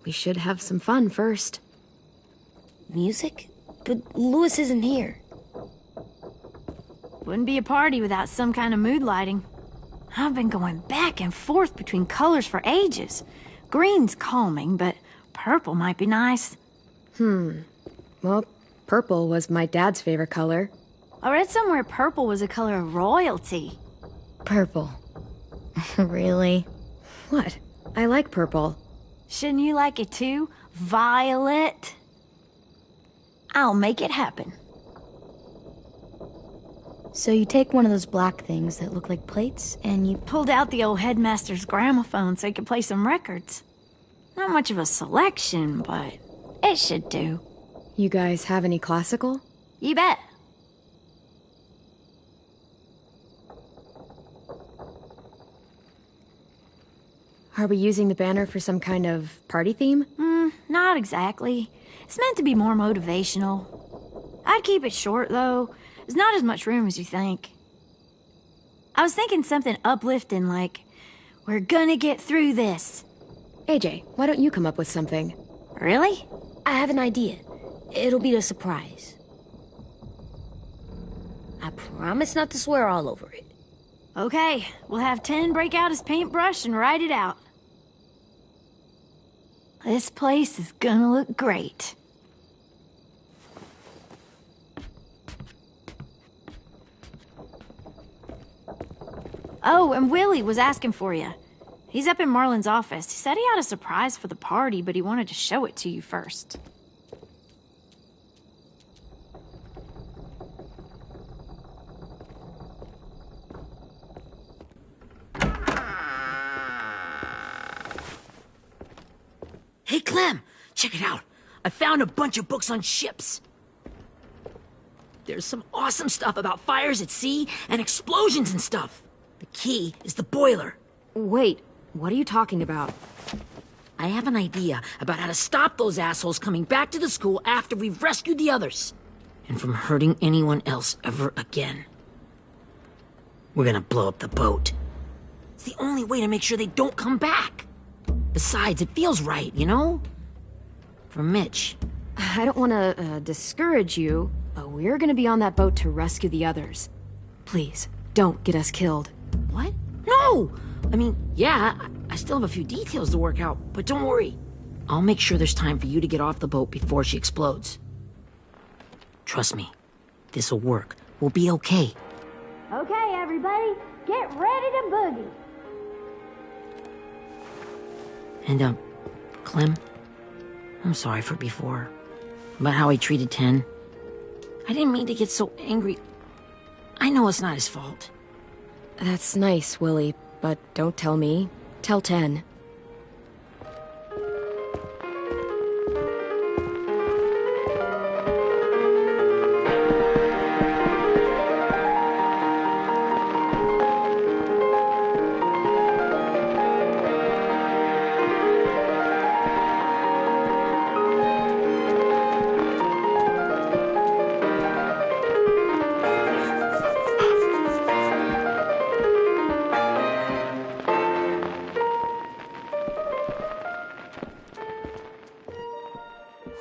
we should have some fun first. Music? But Louis isn't here. Wouldn't be a party without some kind of mood lighting. I've been going back and forth between colors for ages. Green's calming, but purple might be nice. Well, purple was my dad's favorite color. I read somewhere purple was a color of royalty. Purple. Really? What? I like purple. Shouldn't you like it too? Violet? I'll make it happen. So you take one of those black things that look like plates, and you... Pulled out the old headmaster's gramophone so he could play some records. Not much of a selection, but it should do. You guys have any classical? You bet. Are we using the banner for some kind of party theme? Not exactly. It's meant to be more motivational. I'd keep it short, though. There's not as much room as you think. I was thinking something uplifting like, we're gonna get through this. AJ, why don't you come up with something? Really? I have an idea. It'll be a surprise. I promise not to swear all over it. Okay, we'll have 10 break out his paintbrush and write it out. This place is gonna look great. Oh, and Willie was asking for you. He's up in Marlin's office. He said he had a surprise for the party, but he wanted to show it to you first. Hey, Clem, check it out. I found a bunch of books on ships. There's some awesome stuff about fires at sea and explosions and stuff. The key is the boiler. Wait, what are you talking about? I have an idea about how to stop those assholes coming back to the school after we've rescued the others. And from hurting anyone else ever again. We're gonna blow up the boat. It's the only way to make sure they don't come back. Besides, it feels right, you know? For Mitch. I don't want to discourage you, but we're gonna be on that boat to rescue the others. Please, don't get us killed. What? No! I mean, yeah, I still have a few details to work out, but don't worry. I'll make sure there's time for you to get off the boat before she explodes. Trust me, this'll work. We'll be okay. Okay, everybody, get ready to boogie. And, Clem, I'm sorry for before. About how he treated Ten. I didn't mean to get so angry. I know it's not his fault. That's nice, Willie, but don't tell me. Tell 10.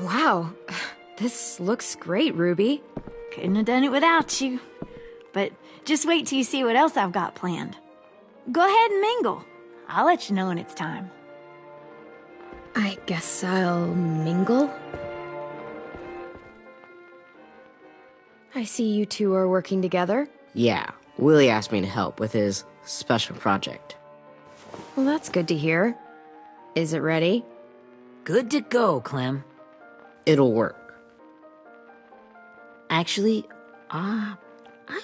Wow, this looks great, Ruby. Couldn't have done it without you. But just wait till you see what else I've got planned. Go ahead and mingle. I'll let you know when it's time. I guess I'll mingle? I see you two are working together. Yeah, Willie asked me to help with his special project. Well, that's good to hear. Is it ready? Good to go, Clem. It'll work. Actually, I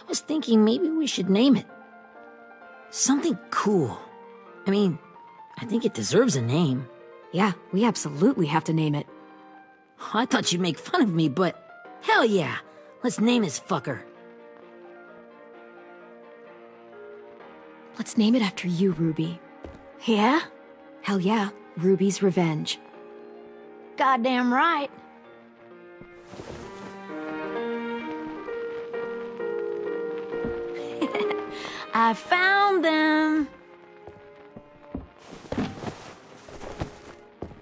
was thinking maybe we should name it. Something cool. I mean, I think it deserves a name. Yeah, we absolutely have to name it. I thought you'd make fun of me, but hell yeah. Let's name this fucker. Let's name it after you, Ruby. Yeah? Hell yeah, Ruby's Revenge. Goddamn right. I found them.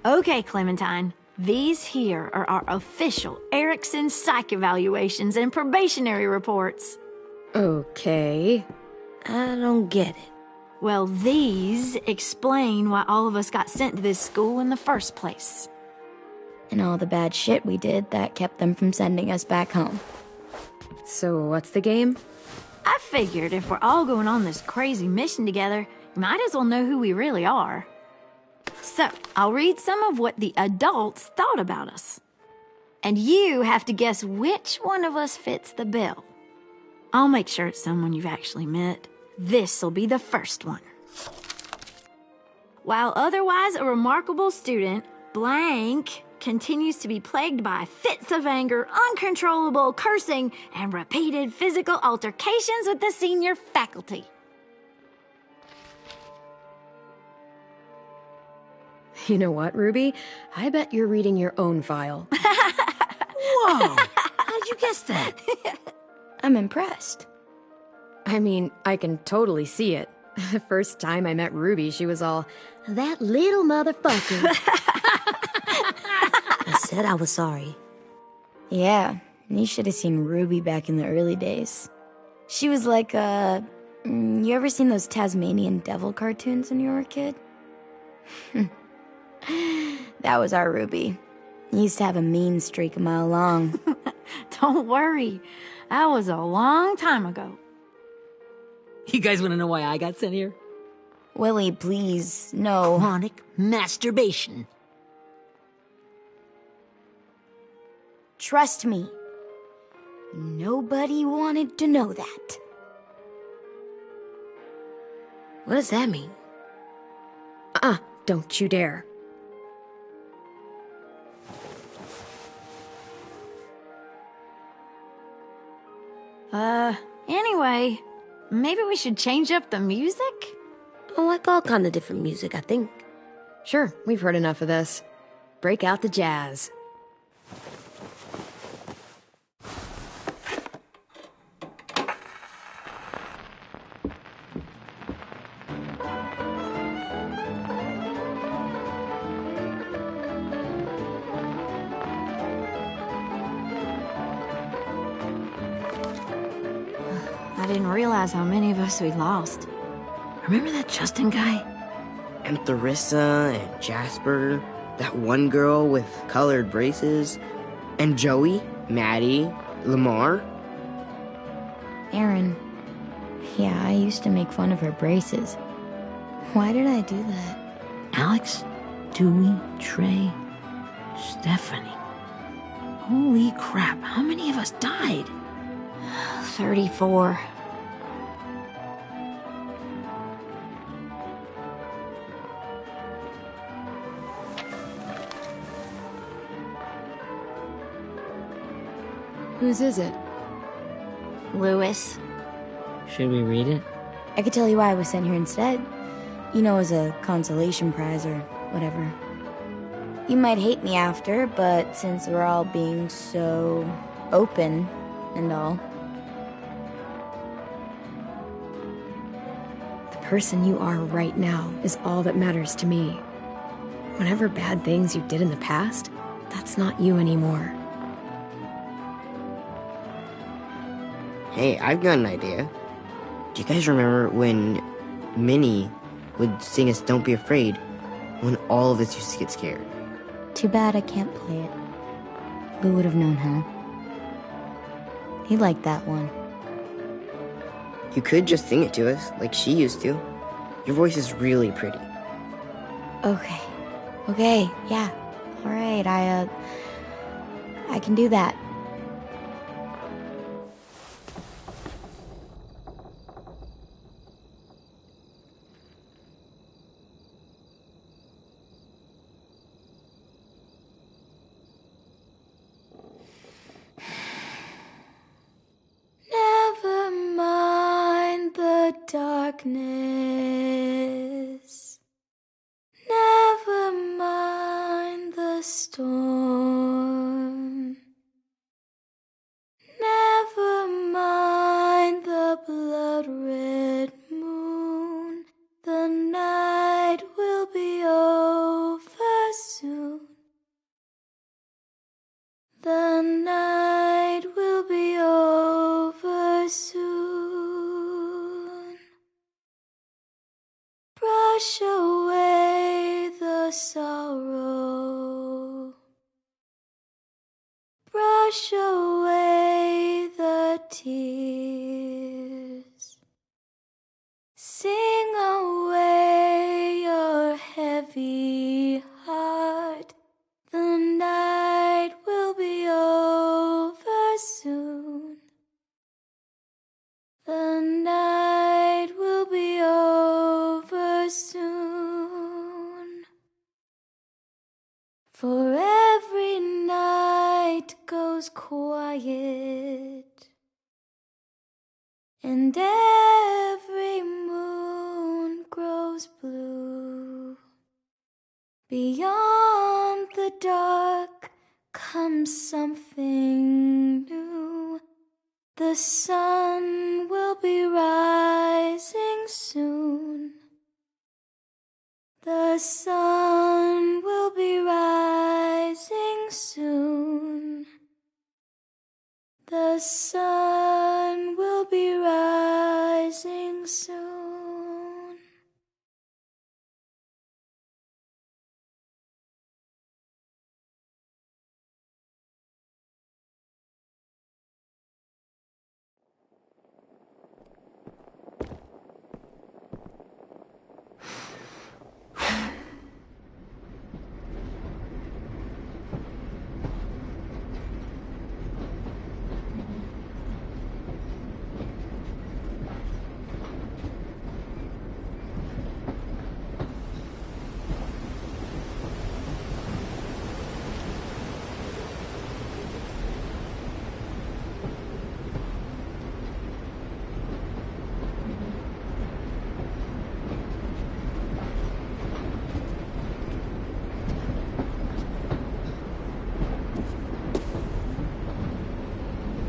Okay, Clementine. These here are our official Erickson psych evaluations and probationary reports. Okay. I don't get it. Well, these explain why all of us got sent to this school in the first place. And all the bad shit we did that kept them from sending us back home. So what's the game? I figured if we're all going on this crazy mission together, you might as well know who we really are. So, I'll read some of what the adults thought about us. And you have to guess which one of us fits the bill. I'll make sure it's someone you've actually met. This'll be the first one. While otherwise a remarkable student, blank continues to be plagued by fits of anger, uncontrollable cursing, and repeated physical altercations with the senior faculty. You know what, Ruby? I bet you're reading your own file. Whoa! How'd you guess that? I'm impressed. I mean, I can totally see it. The first time I met Ruby, she was all, "That little motherfucker." I said I was sorry. Yeah, you should have seen Ruby back in the early days. She was like you ever seen those Tasmanian devil cartoons when you were a kid? That was our Ruby. He used to have a mean streak a mile long. Don't worry. That was a long time ago. You guys want to know why I got sent here? Willie, please, no. Chronic masturbation. Trust me. Nobody wanted to know that. What does that mean? Don't you dare. Anyway, maybe we should change up the music? I like all kind of different music, I think. Sure, we've heard enough of this. Break out the jazz. I didn't realize how many of us we'd lost. Remember that Justin guy? And Theresa and Jasper, that one girl with colored braces, and Joey, Maddie, Lamar. Aaron. Yeah, I used to make fun of her braces. Why did I do that? Alex, Dewey, Trey, Stephanie. Holy crap, how many of us died? 34. Whose is it? Louis. Should we read it? I could tell you why I was sent here instead. You know, as a consolation prize or whatever. You might hate me after, but since we're all being so open and all. The person you are right now is all that matters to me. Whatever bad things you did in the past, that's not you anymore. Hey, I've got an idea. Do you guys remember when Minnie would sing us Don't Be Afraid when all of us used to get scared? Too bad I can't play it. Lou would have known how. He liked that one. You could just sing it to us, like she used to. Your voice is really pretty. Okay, yeah. Alright, I can do that. Never mind the darkness. Never mind the storm. Never mind the blood-red moon. The night will be over soon. The night will be over soon. Brush away the sorrow. Brush away the tears. Sing away your heavy heart. The night will be over soon. The night will be over soon. For every night goes quiet, and every moon grows blue. Beyond the dark comes something new. The sun will be rising soon. The sun will be rising soon. The sun will be rising soon.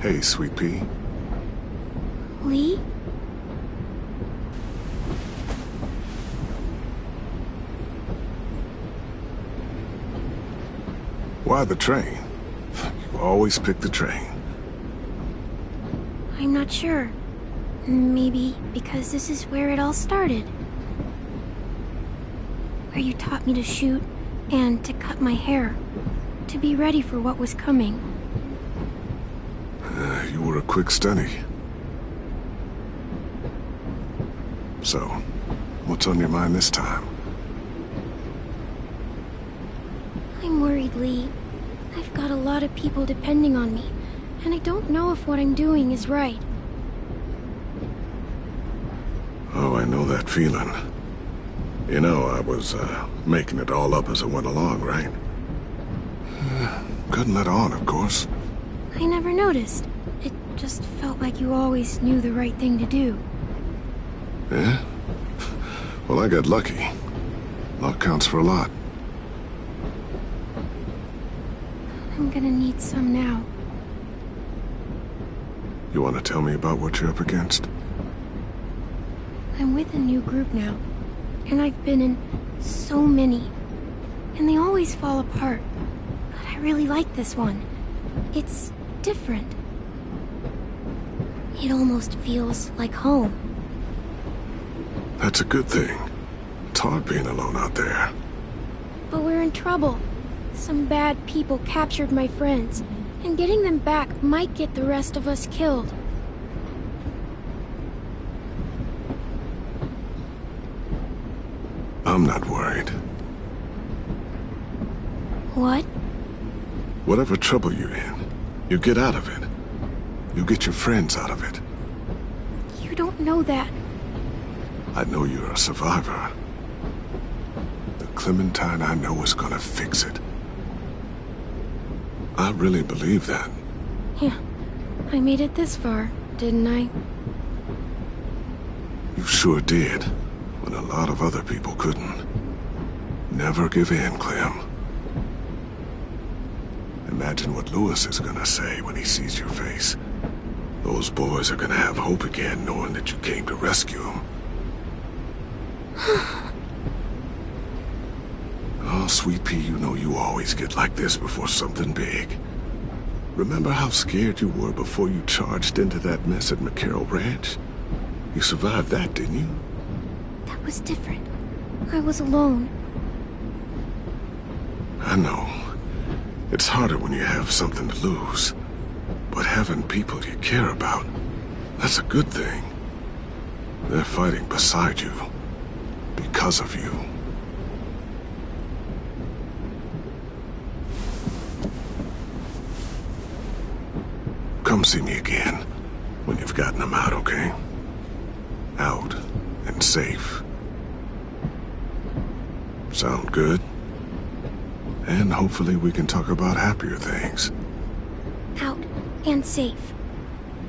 Hey, Sweet Pea. Lee? Why the train? You always pick the train. I'm not sure. Maybe because this is where it all started. Where you taught me to shoot and to cut my hair. To be ready for what was coming. You were a quick study. So, what's on your mind this time? I'm worried, Lee. I've got a lot of people depending on me, and I don't know if what I'm doing is right. Oh, I know that feeling. You know, I was, making it all up as I went along, right? Couldn't let on, of course. I never noticed. It just felt like you always knew the right thing to do. Yeah? Well, I got lucky. Luck counts for a lot. I'm gonna need some now. You want to tell me about what you're up against? I'm with a new group now, and I've been in so many, and they always fall apart. But I really like this one. It's different. It almost feels like home. That's a good thing. It's hard being alone out there. But we're in trouble. Some bad people captured my friends, and getting them back might get the rest of us killed. I'm not worried. What? Whatever trouble you're in, you get out of it. You get your friends out of it. You don't know that. I know you're a survivor. The Clementine I know is gonna fix it. I really believe that. Yeah, I made it this far, didn't I? You sure did, when a lot of other people couldn't. Never give in, Clem. Imagine what Louis is gonna say when he sees your face. Those boys are gonna have hope again, knowing that you came to rescue them. Oh, Sweet Pea, you know you always get like this before something big. Remember how scared you were before you charged into that mess at McCarroll Ranch? You survived that, didn't you? That was different. I was alone. I know. It's harder when you have something to lose. But having people you care about, that's a good thing. They're fighting beside you. Because of you. Come see me again when you've gotten them out, okay? Out and safe. Sound good? And hopefully we can talk about happier things. Out and safe.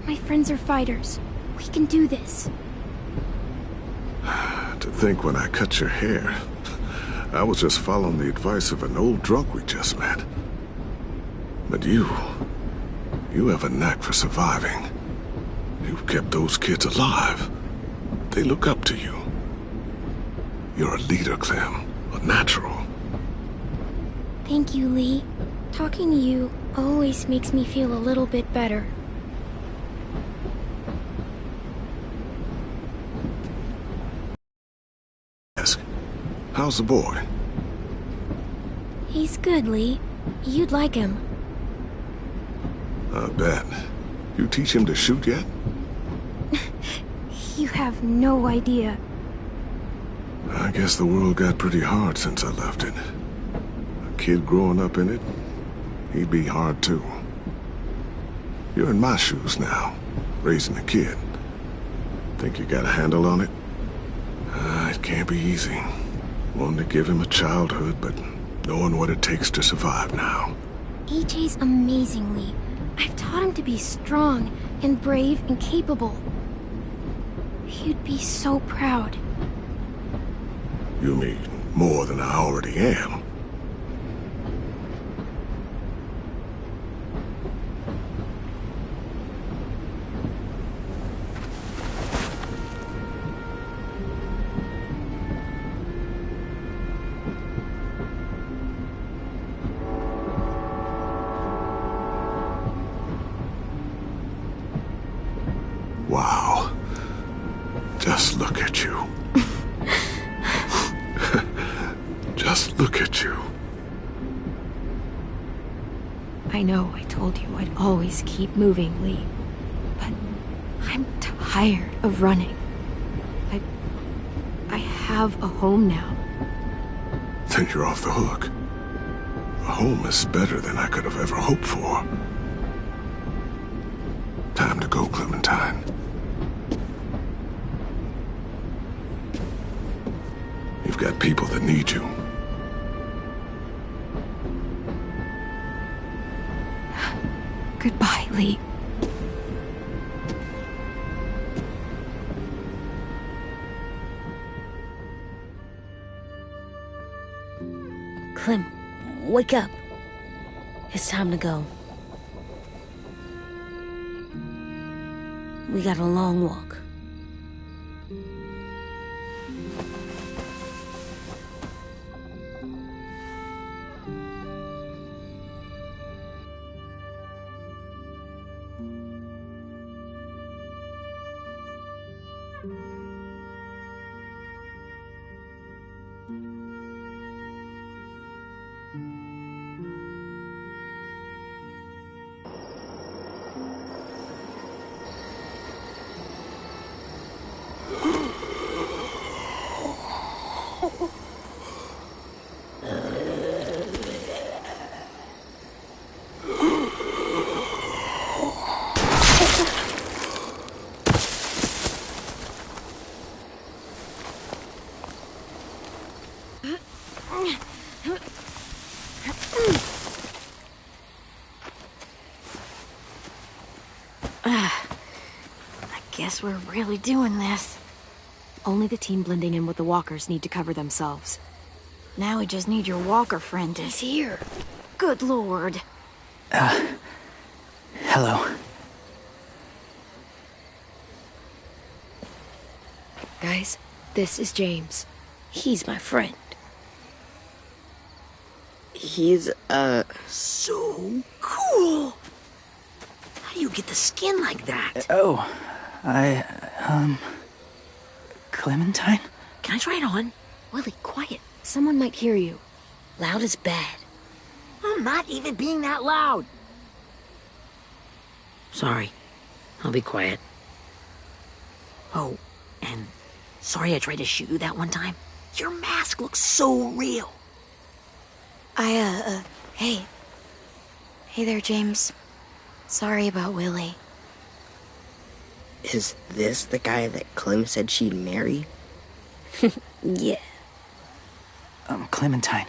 My friends are fighters. We can do this. To think when I cut your hair, I was just following the advice of an old drunk we just met. But you have a knack for surviving. You've kept those kids alive. They look up to you. You're a leader, Clem. A natural. Thank you, Lee. Talking to you always makes me feel a little bit better. How's the boy? He's good, Lee. You'd like him. I bet. You teach him to shoot yet? You have no idea. I guess the world got pretty hard since I left it. A kid growing up in it, he'd be hard too. You're in my shoes now, raising a kid. Think you got a handle on it? It can't be easy. Wanting to give him a childhood, but knowing what it takes to survive now. EJ's amazing, Lee. I've taught him to be strong and brave and capable. He'd be so proud. You mean more than I already am? Wow. Just look at you. Just look at you. I know I told you I'd always keep moving, Lee. But I'm tired of running. I have a home now. Then you're off the hook. A home is better than I could have ever hoped for. Time to go, Clementine. You've got people that need you. Goodbye, Lee. Clem, wake up. It's time to go. We got a long walk. Guess we're really doing this. Only the team blending in with the walkers need to cover themselves. Now we just need your walker friend to... He's here. Good lord. Hello. Guys, this is James. He's my friend. He's, So cool! How do you get the skin like that? Clementine? Can I try it on? Willie, quiet. Someone might hear you. Loud is bad. I'm not even being that loud. Sorry. I'll be quiet. Oh, and sorry I tried to shoot you that one time. Your mask looks so real. Hey. Hey there, James. Sorry about Willie. is this the guy that Clem said she'd marry? Yeah. Clementine,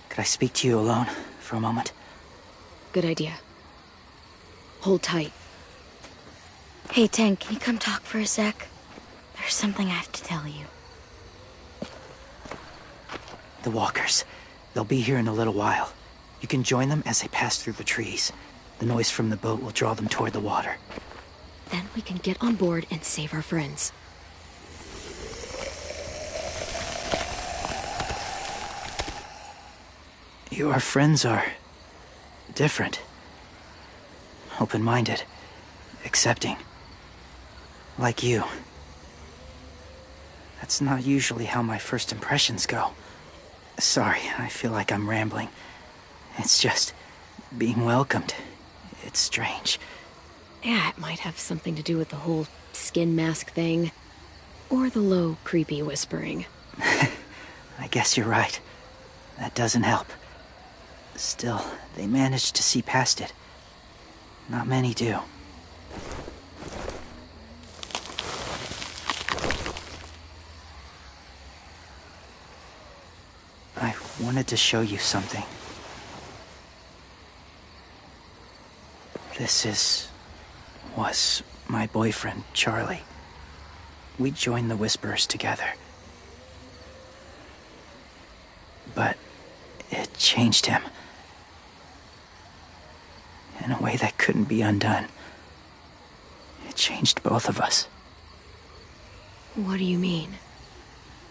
could I speak to you alone for a moment? Good idea. Hold tight. Hey, Tank, can you come talk for a sec? There's something I have to tell you. The walkers. They'll be here in a little while. You can join them as they pass through the trees. The noise from the boat will draw them toward the water. Then we can get on board and save our friends. Your friends are... different. Open-minded. Accepting. Like you. That's not usually how my first impressions go. Sorry, I feel like I'm rambling. It's just being welcomed. It's strange. Yeah, it might have something to do with the whole skin mask thing. Or the low, creepy whispering. I guess you're right. That doesn't help. Still, they managed to see past it. Not many do. I wanted to show you something. This was my boyfriend, Charlie. We joined the Whisperers together. But it changed him. In a way that couldn't be undone. It changed both of us. What do you mean?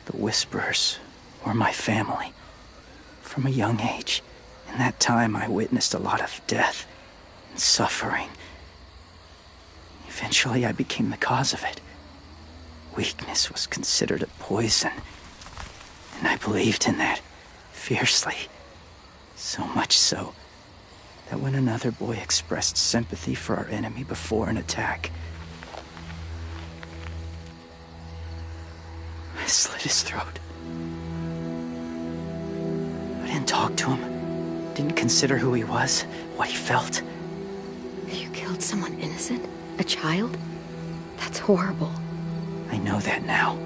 The Whisperers were my family. From a young age. In that time, I witnessed a lot of death and suffering. Eventually, I became the cause of it. Weakness was considered a poison. And I believed in that, fiercely. So much so, that when another boy expressed sympathy for our enemy before an attack, I slit his throat. I didn't talk to him, didn't consider who he was, what he felt. You killed someone innocent? A child? That's horrible. I know that now.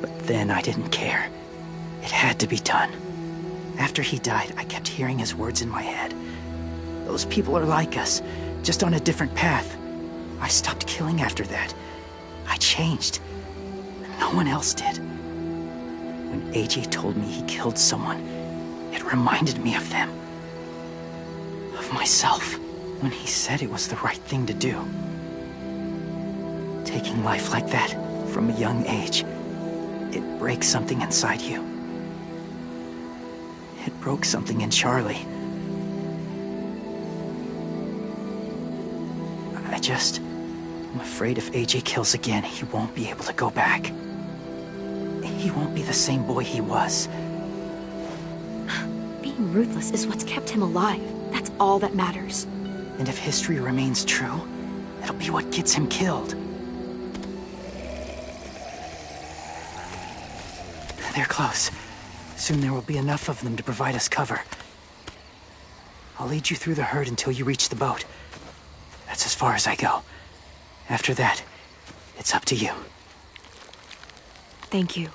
But then I didn't care. It had to be done. After he died, I kept hearing his words in my head. Those people are like us, just on a different path. I stopped killing after that. I changed. No one else did. When AJ told me he killed someone, it reminded me of them. Of myself. When he said it was the right thing to do. Taking life like that, from a young age, it breaks something inside you. It broke something in Charlie. I'm afraid if AJ kills again, he won't be able to go back. He won't be the same boy he was. Being ruthless is what's kept him alive. That's all that matters. And if history remains true, it'll be what gets him killed. They're close. Soon there will be enough of them to provide us cover. I'll lead you through the herd until you reach the boat. That's as far as I go. After that, it's up to you. Thank you.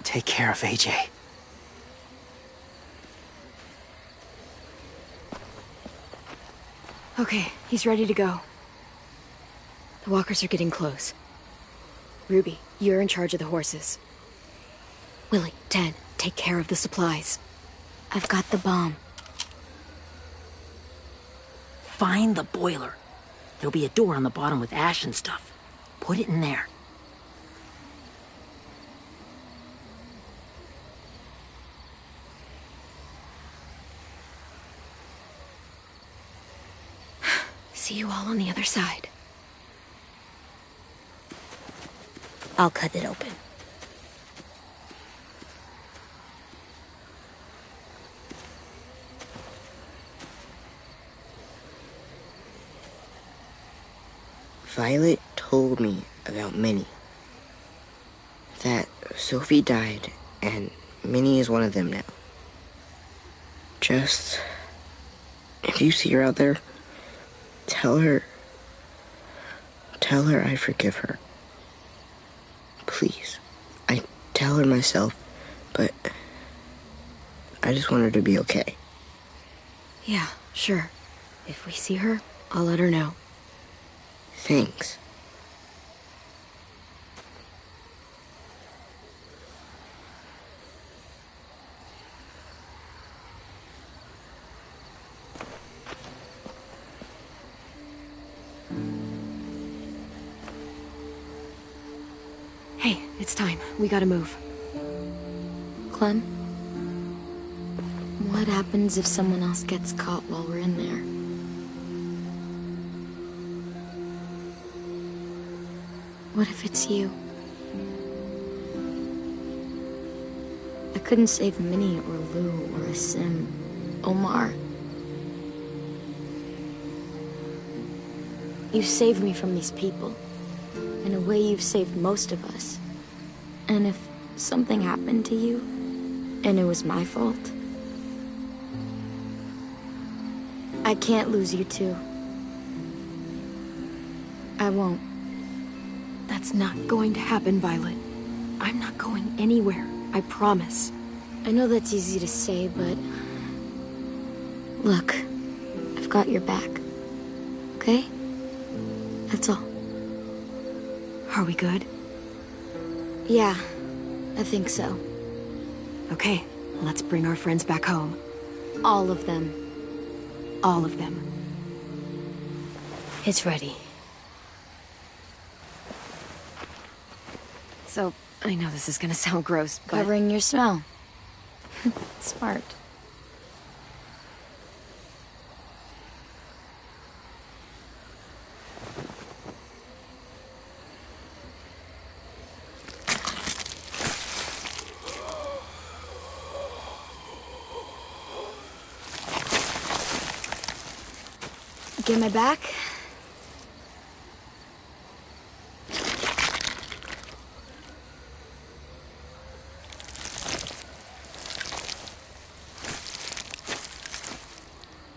Take care of AJ. Okay, he's ready to go. The walkers are getting close. Ruby, you're in charge of the horses. Willie, Ted, take care of the supplies. I've got the bomb. Find the boiler. There'll be a door on the bottom with ash and stuff. Put it in there. See you all on the other side. I'll cut it open. Violet told me about Minnie. That Sophie died, and Minnie is one of them now. Just... if you see her out there, tell her I forgive her. Please. I tell her myself, but I just want her to be okay. Yeah, sure. If we see her, I'll let her know. Thanks. Hey, it's time. We gotta move. Clem? What happens if someone else gets caught while we're in there? What if it's you? I couldn't save Minnie or Lou or Asim, Omar. You saved me from these people. In a way, you've saved most of us. And if something happened to you, and it was my fault, I can't lose you too. I won't. That's not going to happen, Violet. I'm not going anywhere, I promise. I know that's easy to say, but... Look, I've got your back. Okay? That's all. Are we good? Yeah, I think so. Okay, let's bring our friends back home. All of them. All of them. It's ready. So, I know this is gonna sound gross, but... Covering your smell. Smart. Get my back?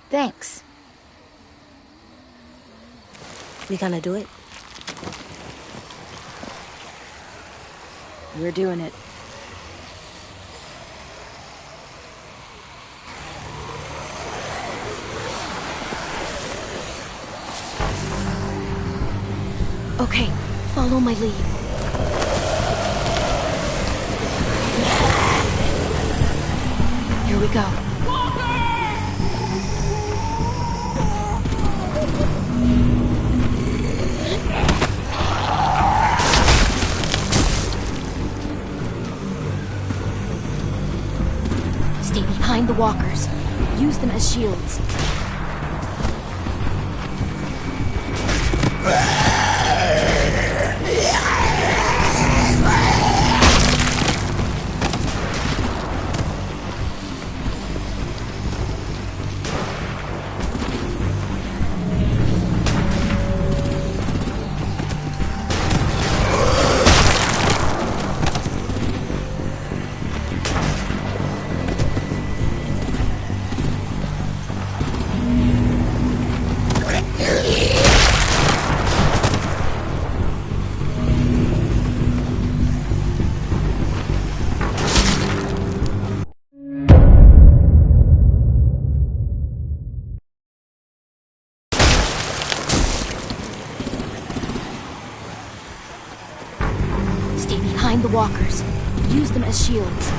Thanks. We gonna do it? We're doing it. Okay, follow my lead. Here we go. Stay behind the walkers. Use them as shields. Stay behind the walkers. Use them as shields.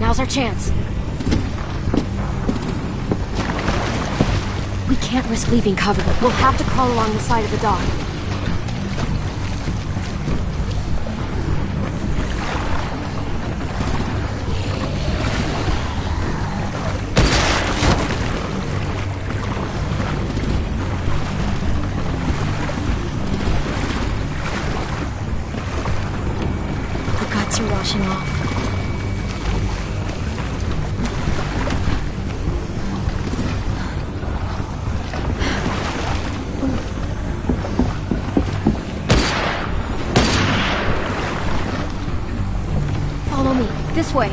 Now's our chance. We can't risk leaving cover. We'll have to crawl along the side of the dock. The guts are washing off. this way.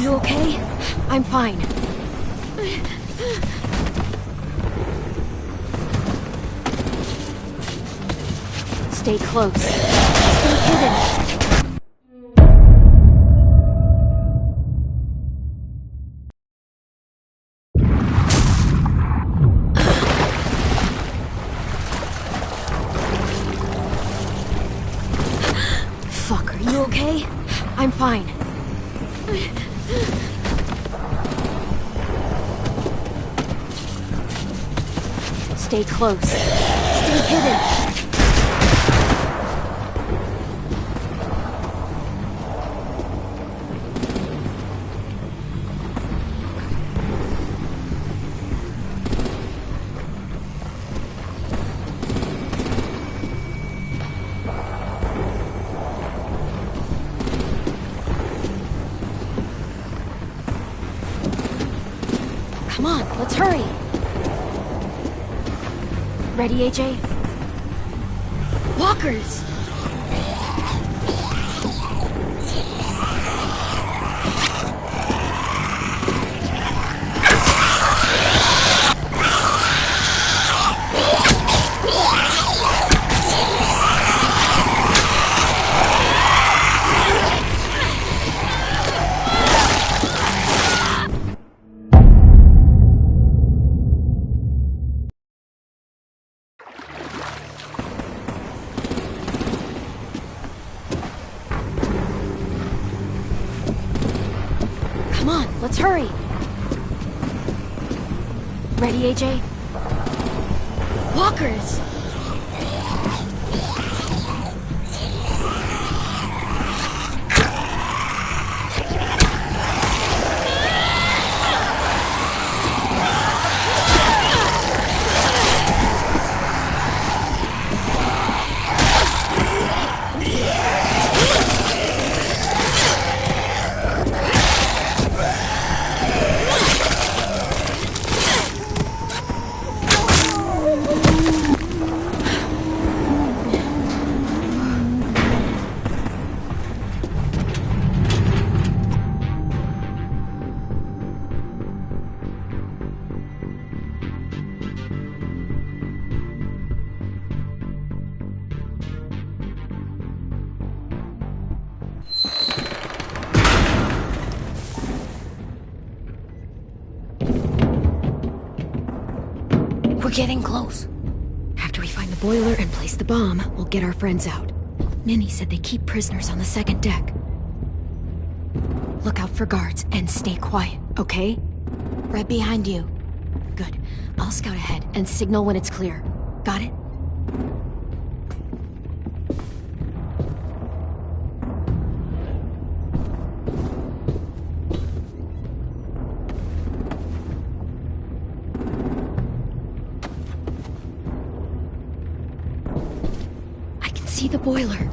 You okay? I'm fine. Stay close. Stay hidden. Fuck, are you okay? I'm fine. Stay close. Stay hidden. Come on, let's hurry. Ready, AJ? Walkers! Come on, let's hurry. Ready, AJ? Walkers! We're getting close. After we find the boiler and place the bomb, we'll get our friends out. Minnie said they keep prisoners on the second deck. Look out for guards and stay quiet, okay? Right behind you. Good. I'll scout ahead and signal when it's clear. Got it? See the boiler.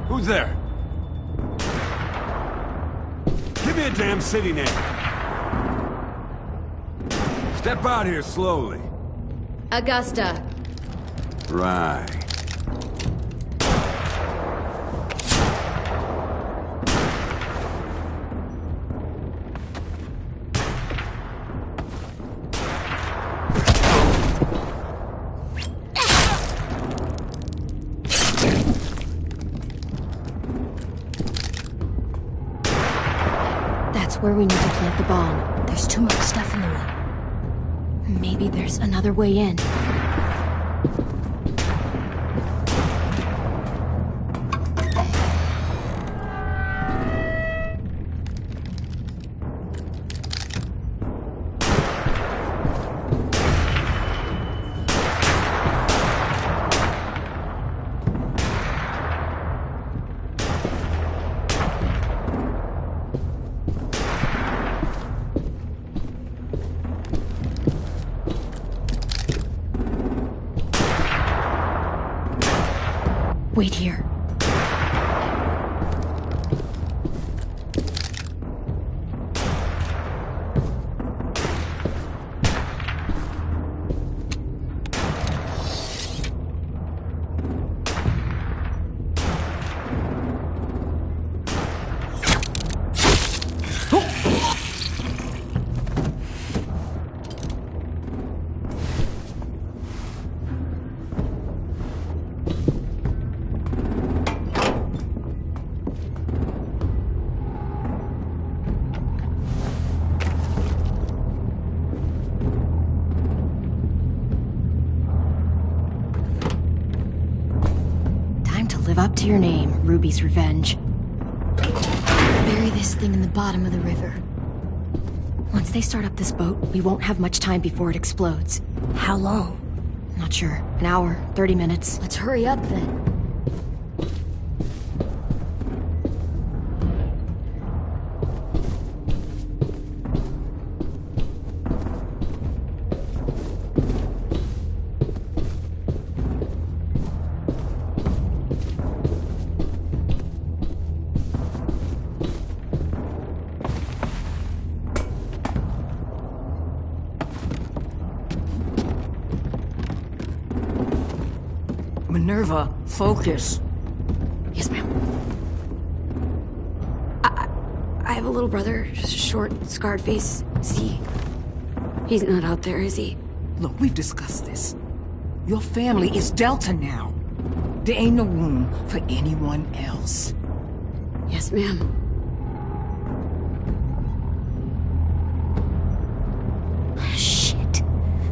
Who's there? Give me a damn city name. Step out here slowly. Augusta. Right. where we need to plant the bomb. There's too much stuff in the way. Maybe there's another way in. Wait here. Live up to your name, Ruby's Revenge. Bury this thing in the bottom of the river. Once they start up this boat, we won't have much time before it explodes. How long? Not sure. An hour, 30 minutes. Let's hurry up then. Minerva, focus. Yes, ma'am. I have a little brother, short, scarred face. See? He's not out there, is he? Look, we've discussed this. Your family is Delta now. There ain't no room for anyone else. Yes, ma'am. Shit.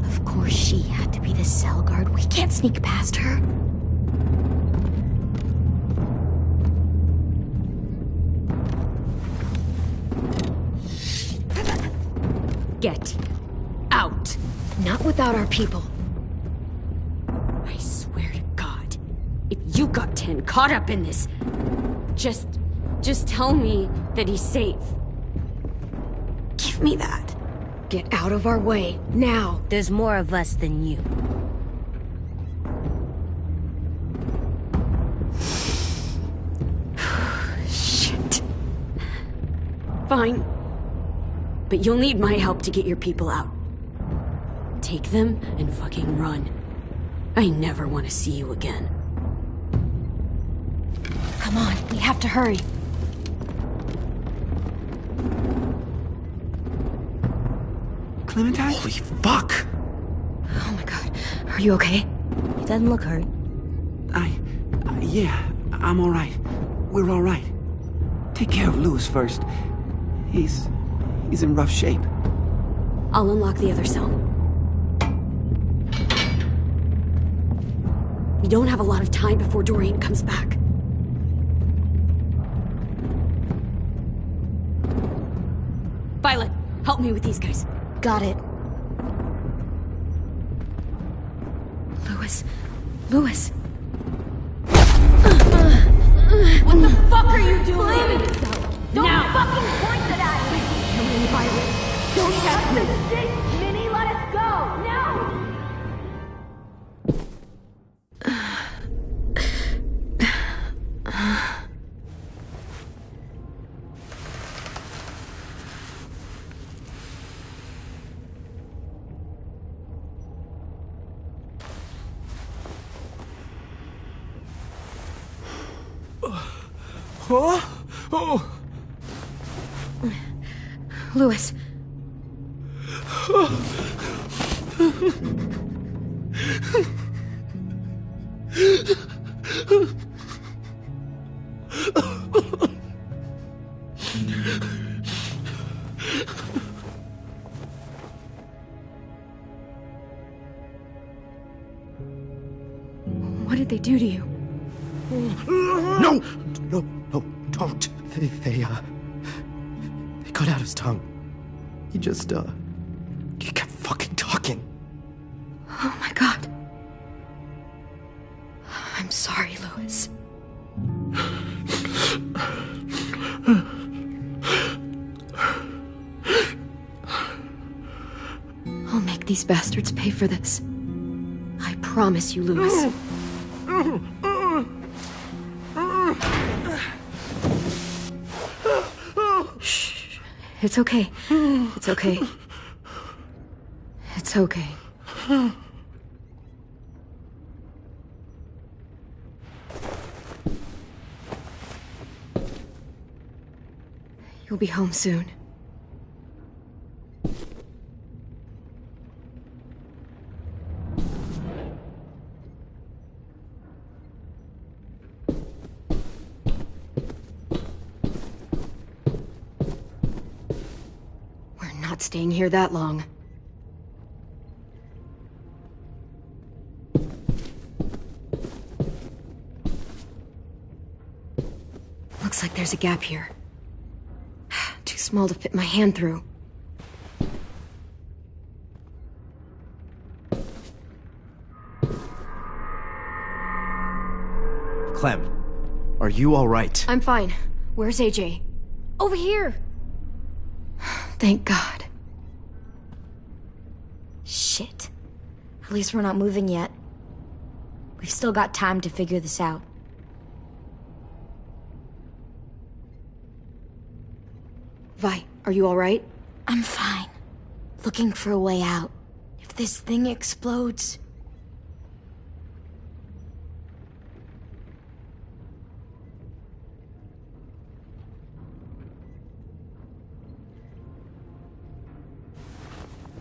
Of course she had to be the cell guard. We can't sneak past her. Get out. Not without our people. I swear to God, if you got 10 caught up in this, just tell me that he's safe. Give me that. Get out of our way, now. There's more of us than you. Shit. Fine. But you'll need my help to get your people out. Take them and fucking run. I never want to see you again. Come on, we have to hurry. Clementine? Holy fuck! Oh my God. Are you okay? He doesn't look hurt. Yeah, I'm alright. We're alright. Take care of Louis first. He's in rough shape. I'll unlock the other cell. We don't have a lot of time before Dorian comes back. Violet, help me with these guys. Got it. Louis. What the fuck are you doing? Don't Now. fucking point that at me! Come in, Violet. Don't test me. Minnie, let us go! Now! Oh! Louis. do to you? No! No, no, don't. They cut out his tongue. He kept fucking talking. Oh my god. I'm sorry, Louis. I'll make these bastards pay for this. I promise you, Louis. Shh. It's okay. It's okay. It's okay. You'll be home soon. We're not staying here that long. Looks like there's a gap here. Too small to fit my hand through. Clem, are you all right? I'm fine. Where's AJ? Over here! Thank God. Shit. At least we're not moving yet. We've still got time to figure this out. Vi, are you alright? I'm fine. Looking for a way out. If this thing explodes...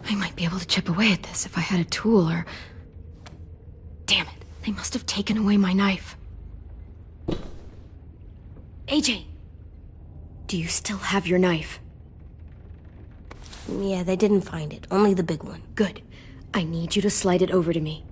I might be able to chip away at this if I had a tool or... Damn it, they must have taken away my knife. AJ! Do you still have your knife? Yeah, they didn't find it. Only the big one. Good. I need you to slide it over to me.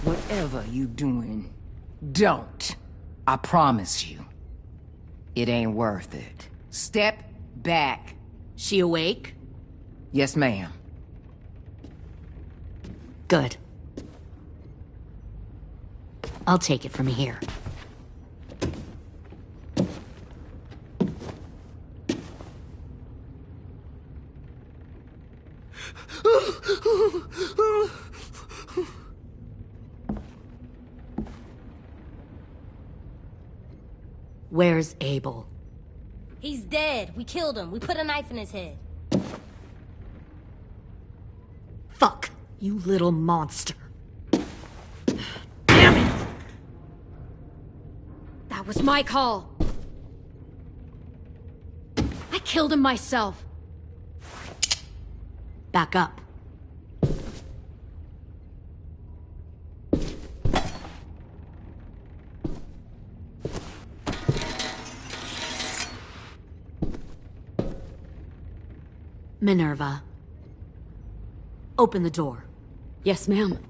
Whatever you doing, don't. I promise you. It ain't worth it. Step back. She awake? Yes, ma'am. Good. I'll take it from here. Where's Abel? He's dead. We killed him. We put a knife in his head. Fuck, you little monster. Damn it! That was my call. I killed him myself. Back up. Minerva. Open the door. Yes, ma'am.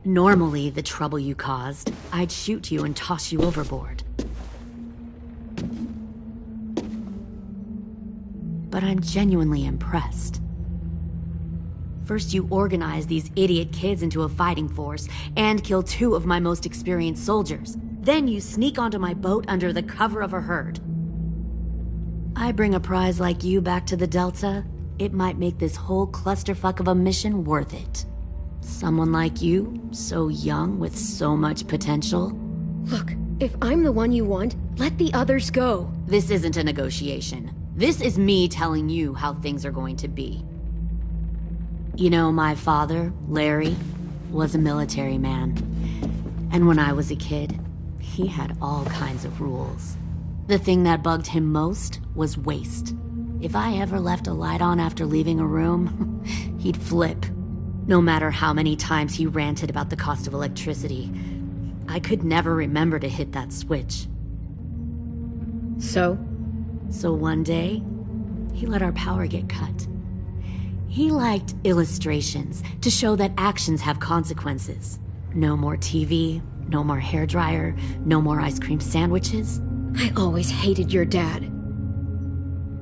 Normally, the trouble you caused, I'd shoot you and toss you overboard. But I'm genuinely impressed. First, you organize these idiot kids into a fighting force and kill 2 of my most experienced soldiers. Then you sneak onto my boat under the cover of a herd. I bring a prize like you back to the Delta, it might make this whole clusterfuck of a mission worth it. Someone like you, so young with so much potential. Look, if I'm the one you want, let the others go. This isn't a negotiation. This is me telling you how things are going to be. You know, my father, Larry, was a military man. And when I was a kid, he had all kinds of rules. The thing that bugged him most was waste. If I ever left a light on after leaving a room, he'd flip. No matter how many times he ranted about the cost of electricity, I could never remember to hit that switch. So one day, he let our power get cut. He liked illustrations to show that actions have consequences. No more TV, no more hairdryer, no more ice cream sandwiches. I always hated your dad.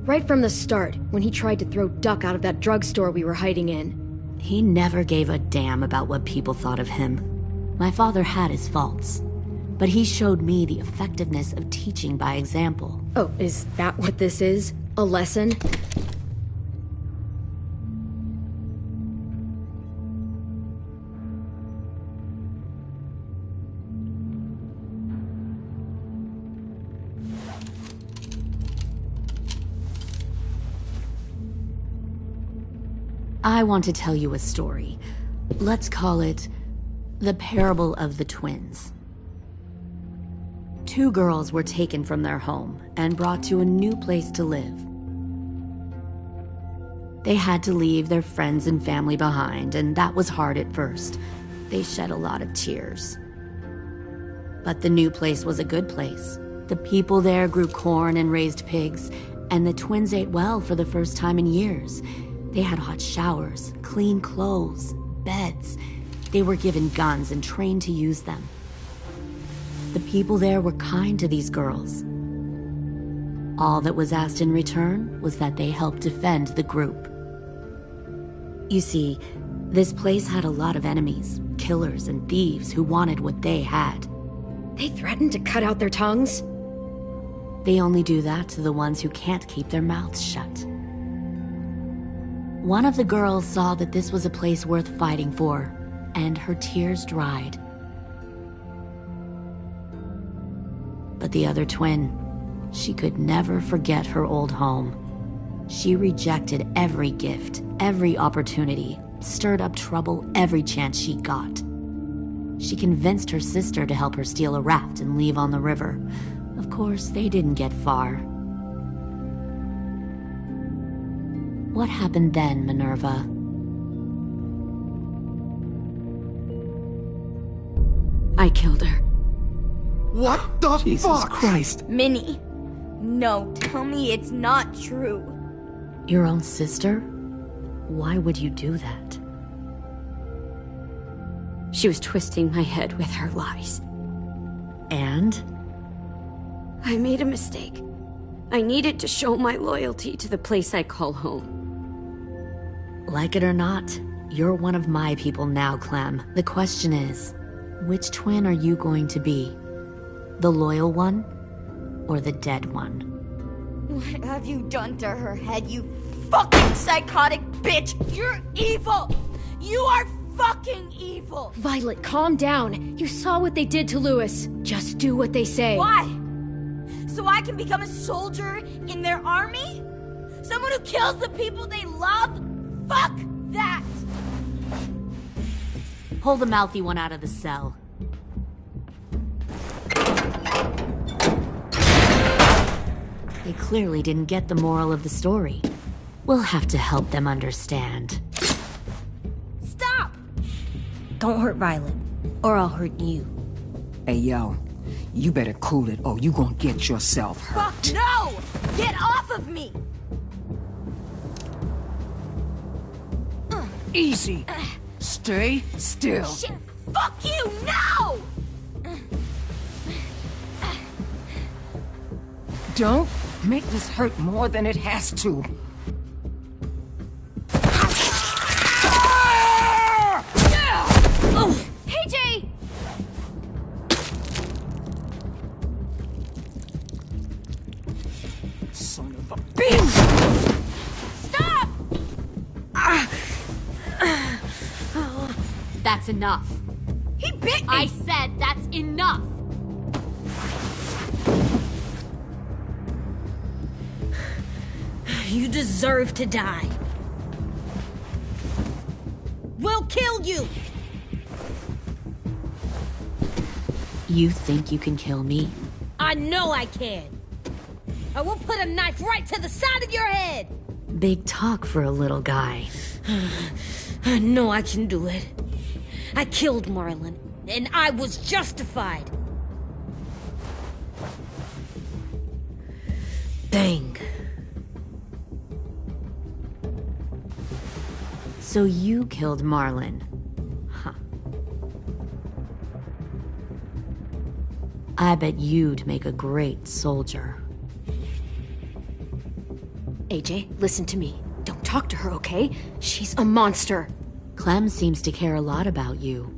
Right from the start, when he tried to throw Duck out of that drugstore we were hiding in. He never gave a damn about what people thought of him. My father had his faults, but he showed me the effectiveness of teaching by example. Oh, is that what this is? A lesson? I want to tell you a story. Let's call it the Parable of the Twins. 2 girls were taken from their home and brought to a new place to live. They had to leave their friends and family behind, and that was hard at first. They shed a lot of tears. But the new place was a good place. The people there grew corn and raised pigs, and the twins ate well for the first time in years. They had hot showers, clean clothes, beds. They were given guns and trained to use them. The people there were kind to these girls. All that was asked in return was that they help defend the group. You see, this place had a lot of enemies, killers and thieves who wanted what they had. They threatened to cut out their tongues? They only do that to the ones who can't keep their mouths shut. One of the girls saw that this was a place worth fighting for, and her tears dried. But the other twin, she could never forget her old home. She rejected every gift, every opportunity, stirred up trouble every chance she got. She convinced her sister to help her steal a raft and leave on the river. Of course, they didn't get far. What happened then, Minerva? I killed her. What the Jesus fuck? Christ. Minnie, no, tell me it's not true. Your own sister? Why would you do that? She was twisting my head with her lies. And? I made a mistake. I needed to show my loyalty to the place I call home. Like it or not, you're one of my people now, Clem. The question is, which twin are you going to be? The loyal one, or the dead one? What have you done to her head, you fucking psychotic bitch? You're evil! You are fucking evil! Violet, calm down. You saw what they did to Louis. Just do what they say. Why? So I can become a soldier in their army? Someone who kills the people they love? Fuck that! Pull the mouthy one out of the cell. They clearly didn't get the moral of the story. We'll have to help them understand. Stop! Don't hurt Violet, or I'll hurt you. Hey, yo. You better cool it, or you gonna get yourself hurt. Fuck no! Get off of me! Easy. Stay still. Shit! Fuck you! No! Don't make this hurt more than it has to. Oh! Hey, Jay! Son of a bitch! Stop! That's enough. He bit me! I said that's enough! You deserve to die. We'll kill you! You think you can kill me? I know I can. I will put a knife right to the side of your head! Big talk for a little guy. I know I can do it. I killed Marlon, and I was justified. Dang. So you killed Marlon. Huh. I bet you'd make a great soldier. AJ, listen to me. Don't talk to her, okay? She's a monster. Clem seems to care a lot about you.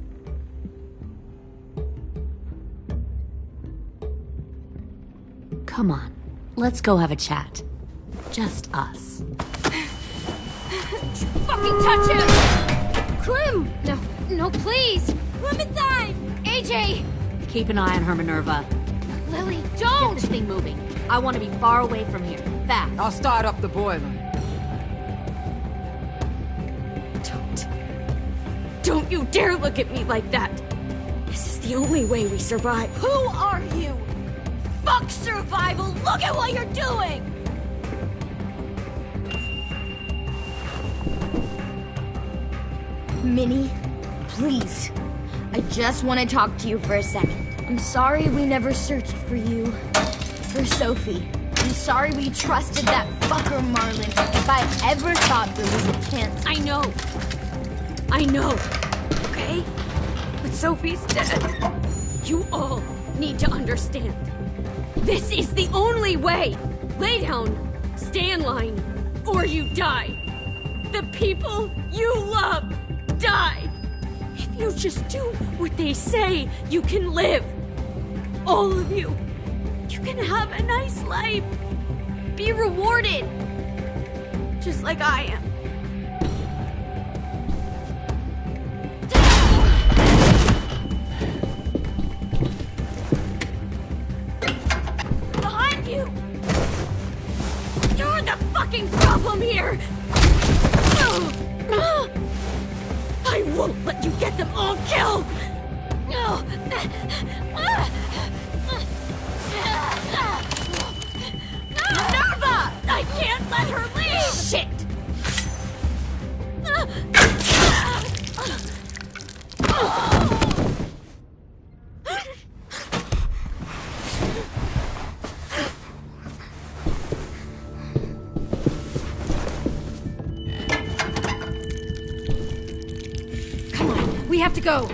Come on, let's go have a chat. Just us. Fucking touch him! Clem! No, please! Clementine! AJ! Keep an eye on her, Minerva. Lily, don't! Get this thing moving. I want to be far away from here. Fast. I'll start up the boiler. Don't you dare look at me like that! This is the only way we survive. Who are you? Fuck survival! Look at what you're doing! Minnie, please. I just want to talk to you for a second. I'm sorry we never searched for you. For Sophie. I'm sorry we trusted that fucker Marlon. If I ever thought there was a chance. I know. Okay? But Sophie's dead. You all need to understand. This is the only way. Lay down, stay in line, or you die. The people you love die. If you just do what they say, you can live. All of you. You can have a nice life. Be rewarded. Just like I am. Behind you! You're the fucking problem here! I won't let you get them all killed! Minerva! I can't let her leave! Shit! Come on, we have to go.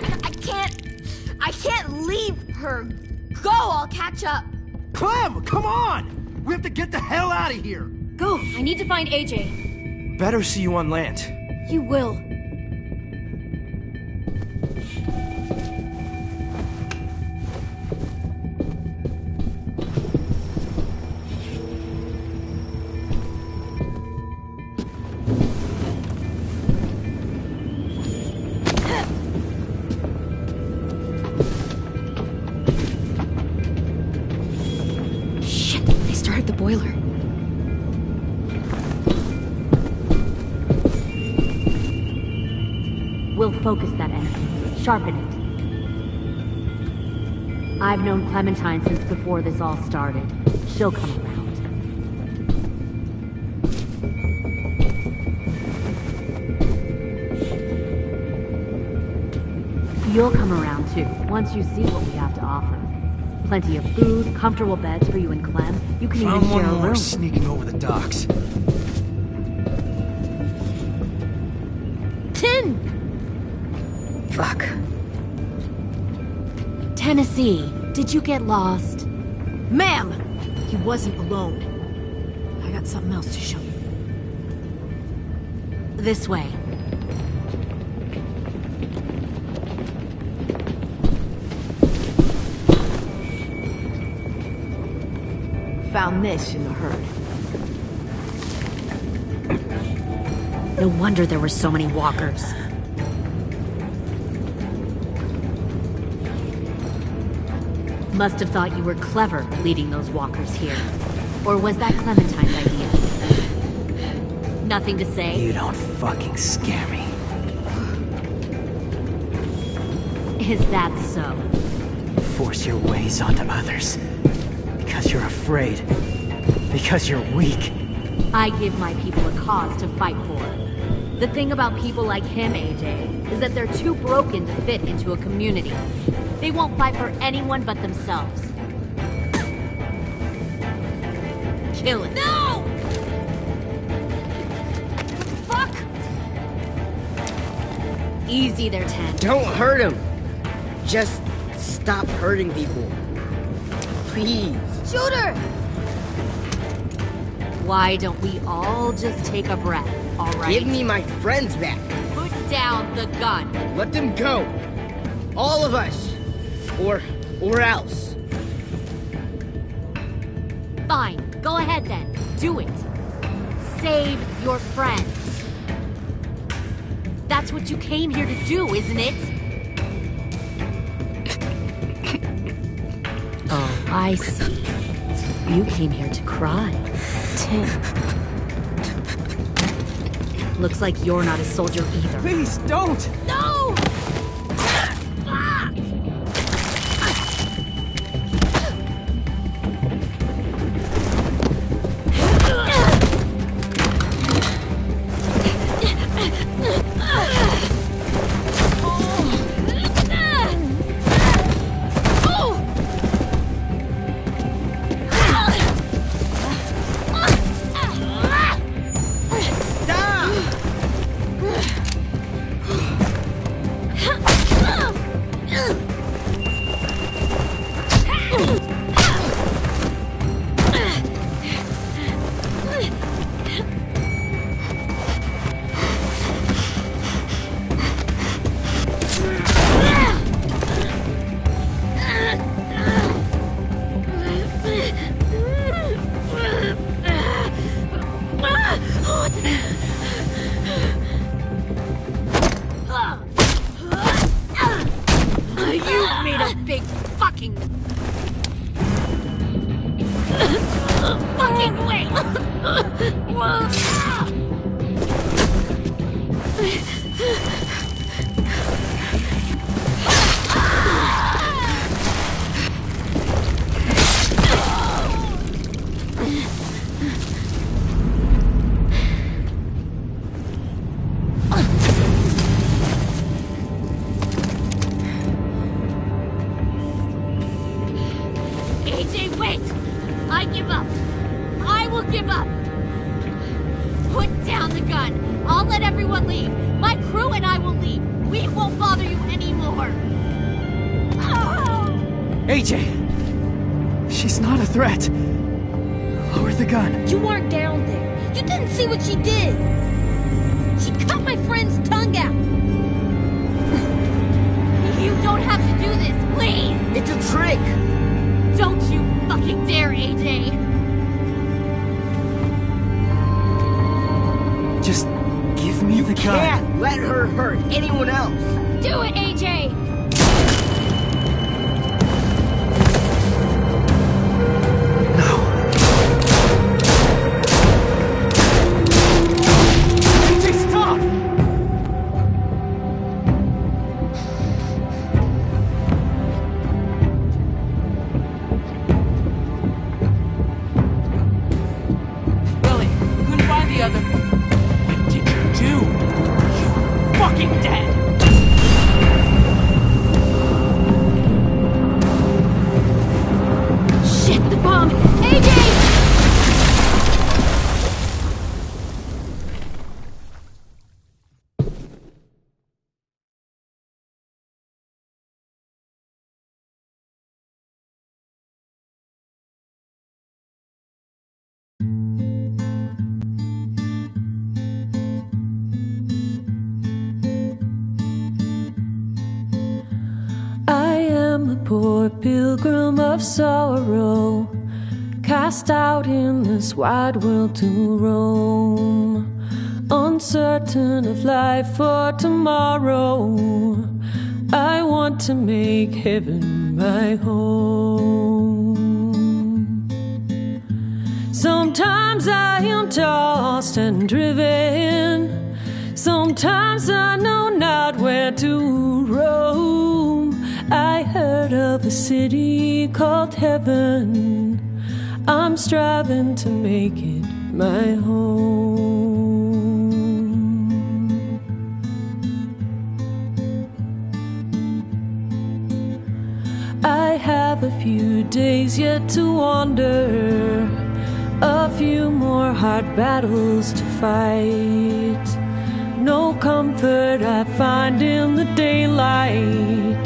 I can't leave her. Go, I'll catch up. Clem, come on! We have to get the hell out of here! Go, I need to find AJ. Better see you on land. You will. Shit, they started the boiler. We'll focus that energy. Sharpen it. I've known Clementine since before this all started. She'll come around. You'll come around too, once you see what we have to offer. Plenty of food, comfortable beds for you and Clem. You can even Found share one a more room. sneaking over the docks. Tin! Fuck. Tennessee, did you get lost? Ma'am! He wasn't alone. I got something else to show you. This way. Found this in the herd. No wonder there were so many walkers. Must have thought you were clever leading those walkers here. Or was that Clementine's idea? Nothing to say? You don't fucking scare me. Is that so? Force your ways onto others. Because you're afraid. Because you're weak. I give my people a cause to fight for. The thing about people like him, AJ, is that they're too broken to fit into a community. They won't fight for anyone but themselves. Kill it. No! Fuck! Easy there, 10. Don't hurt him. Just stop hurting people. Please. Shoot her! Why don't we all just take a breath, alright? Give me my friends back. Put down the gun. Let them go. All of us. Or else. Fine. Go ahead then. Do it. Save your friends. That's what you came here to do, isn't it? Oh, I see. You came here to cry. Tim. Looks like you're not a soldier either. Please, don't! No! AJ! She's not a threat. Lower the gun. You weren't down there. You didn't see what she did. She cut my friend's tongue out. You don't have to do this, please! It's a trick! Don't you fucking dare, AJ! Just give me the gun. You can't let her hurt anyone else. Do it, AJ! Poor pilgrim of sorrow, cast out in this wide world to roam, uncertain of life for tomorrow. I want to make heaven my home. Sometimes I am tossed and driven. Sometimes I know not where to roam. I heard of a city called heaven. I'm striving to make it my home. I have a few days yet to wander, a few more hard battles to fight. No comfort I find in the daylight.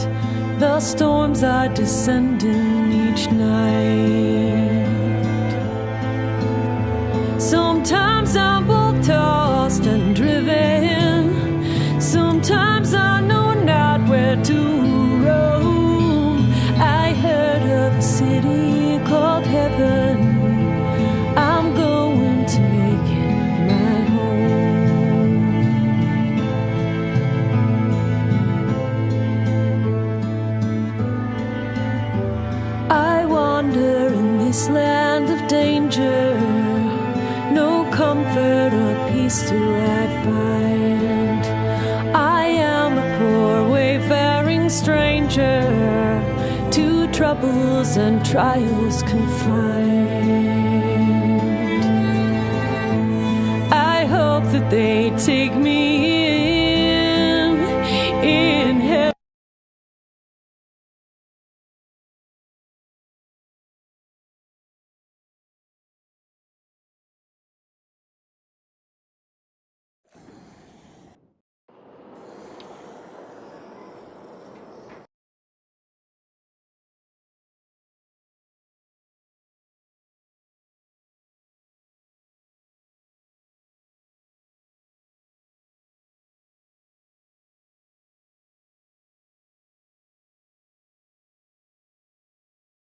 The storms are descending each night. Sometimes I'm both tossed and driven. Sometimes I know not where to roam. I heard of a city called heaven. I'm going to make it my home. I wander in this land of danger. No comfort or peace do I find. I am a poor wayfaring stranger, to troubles and trials confined. I hope that they take me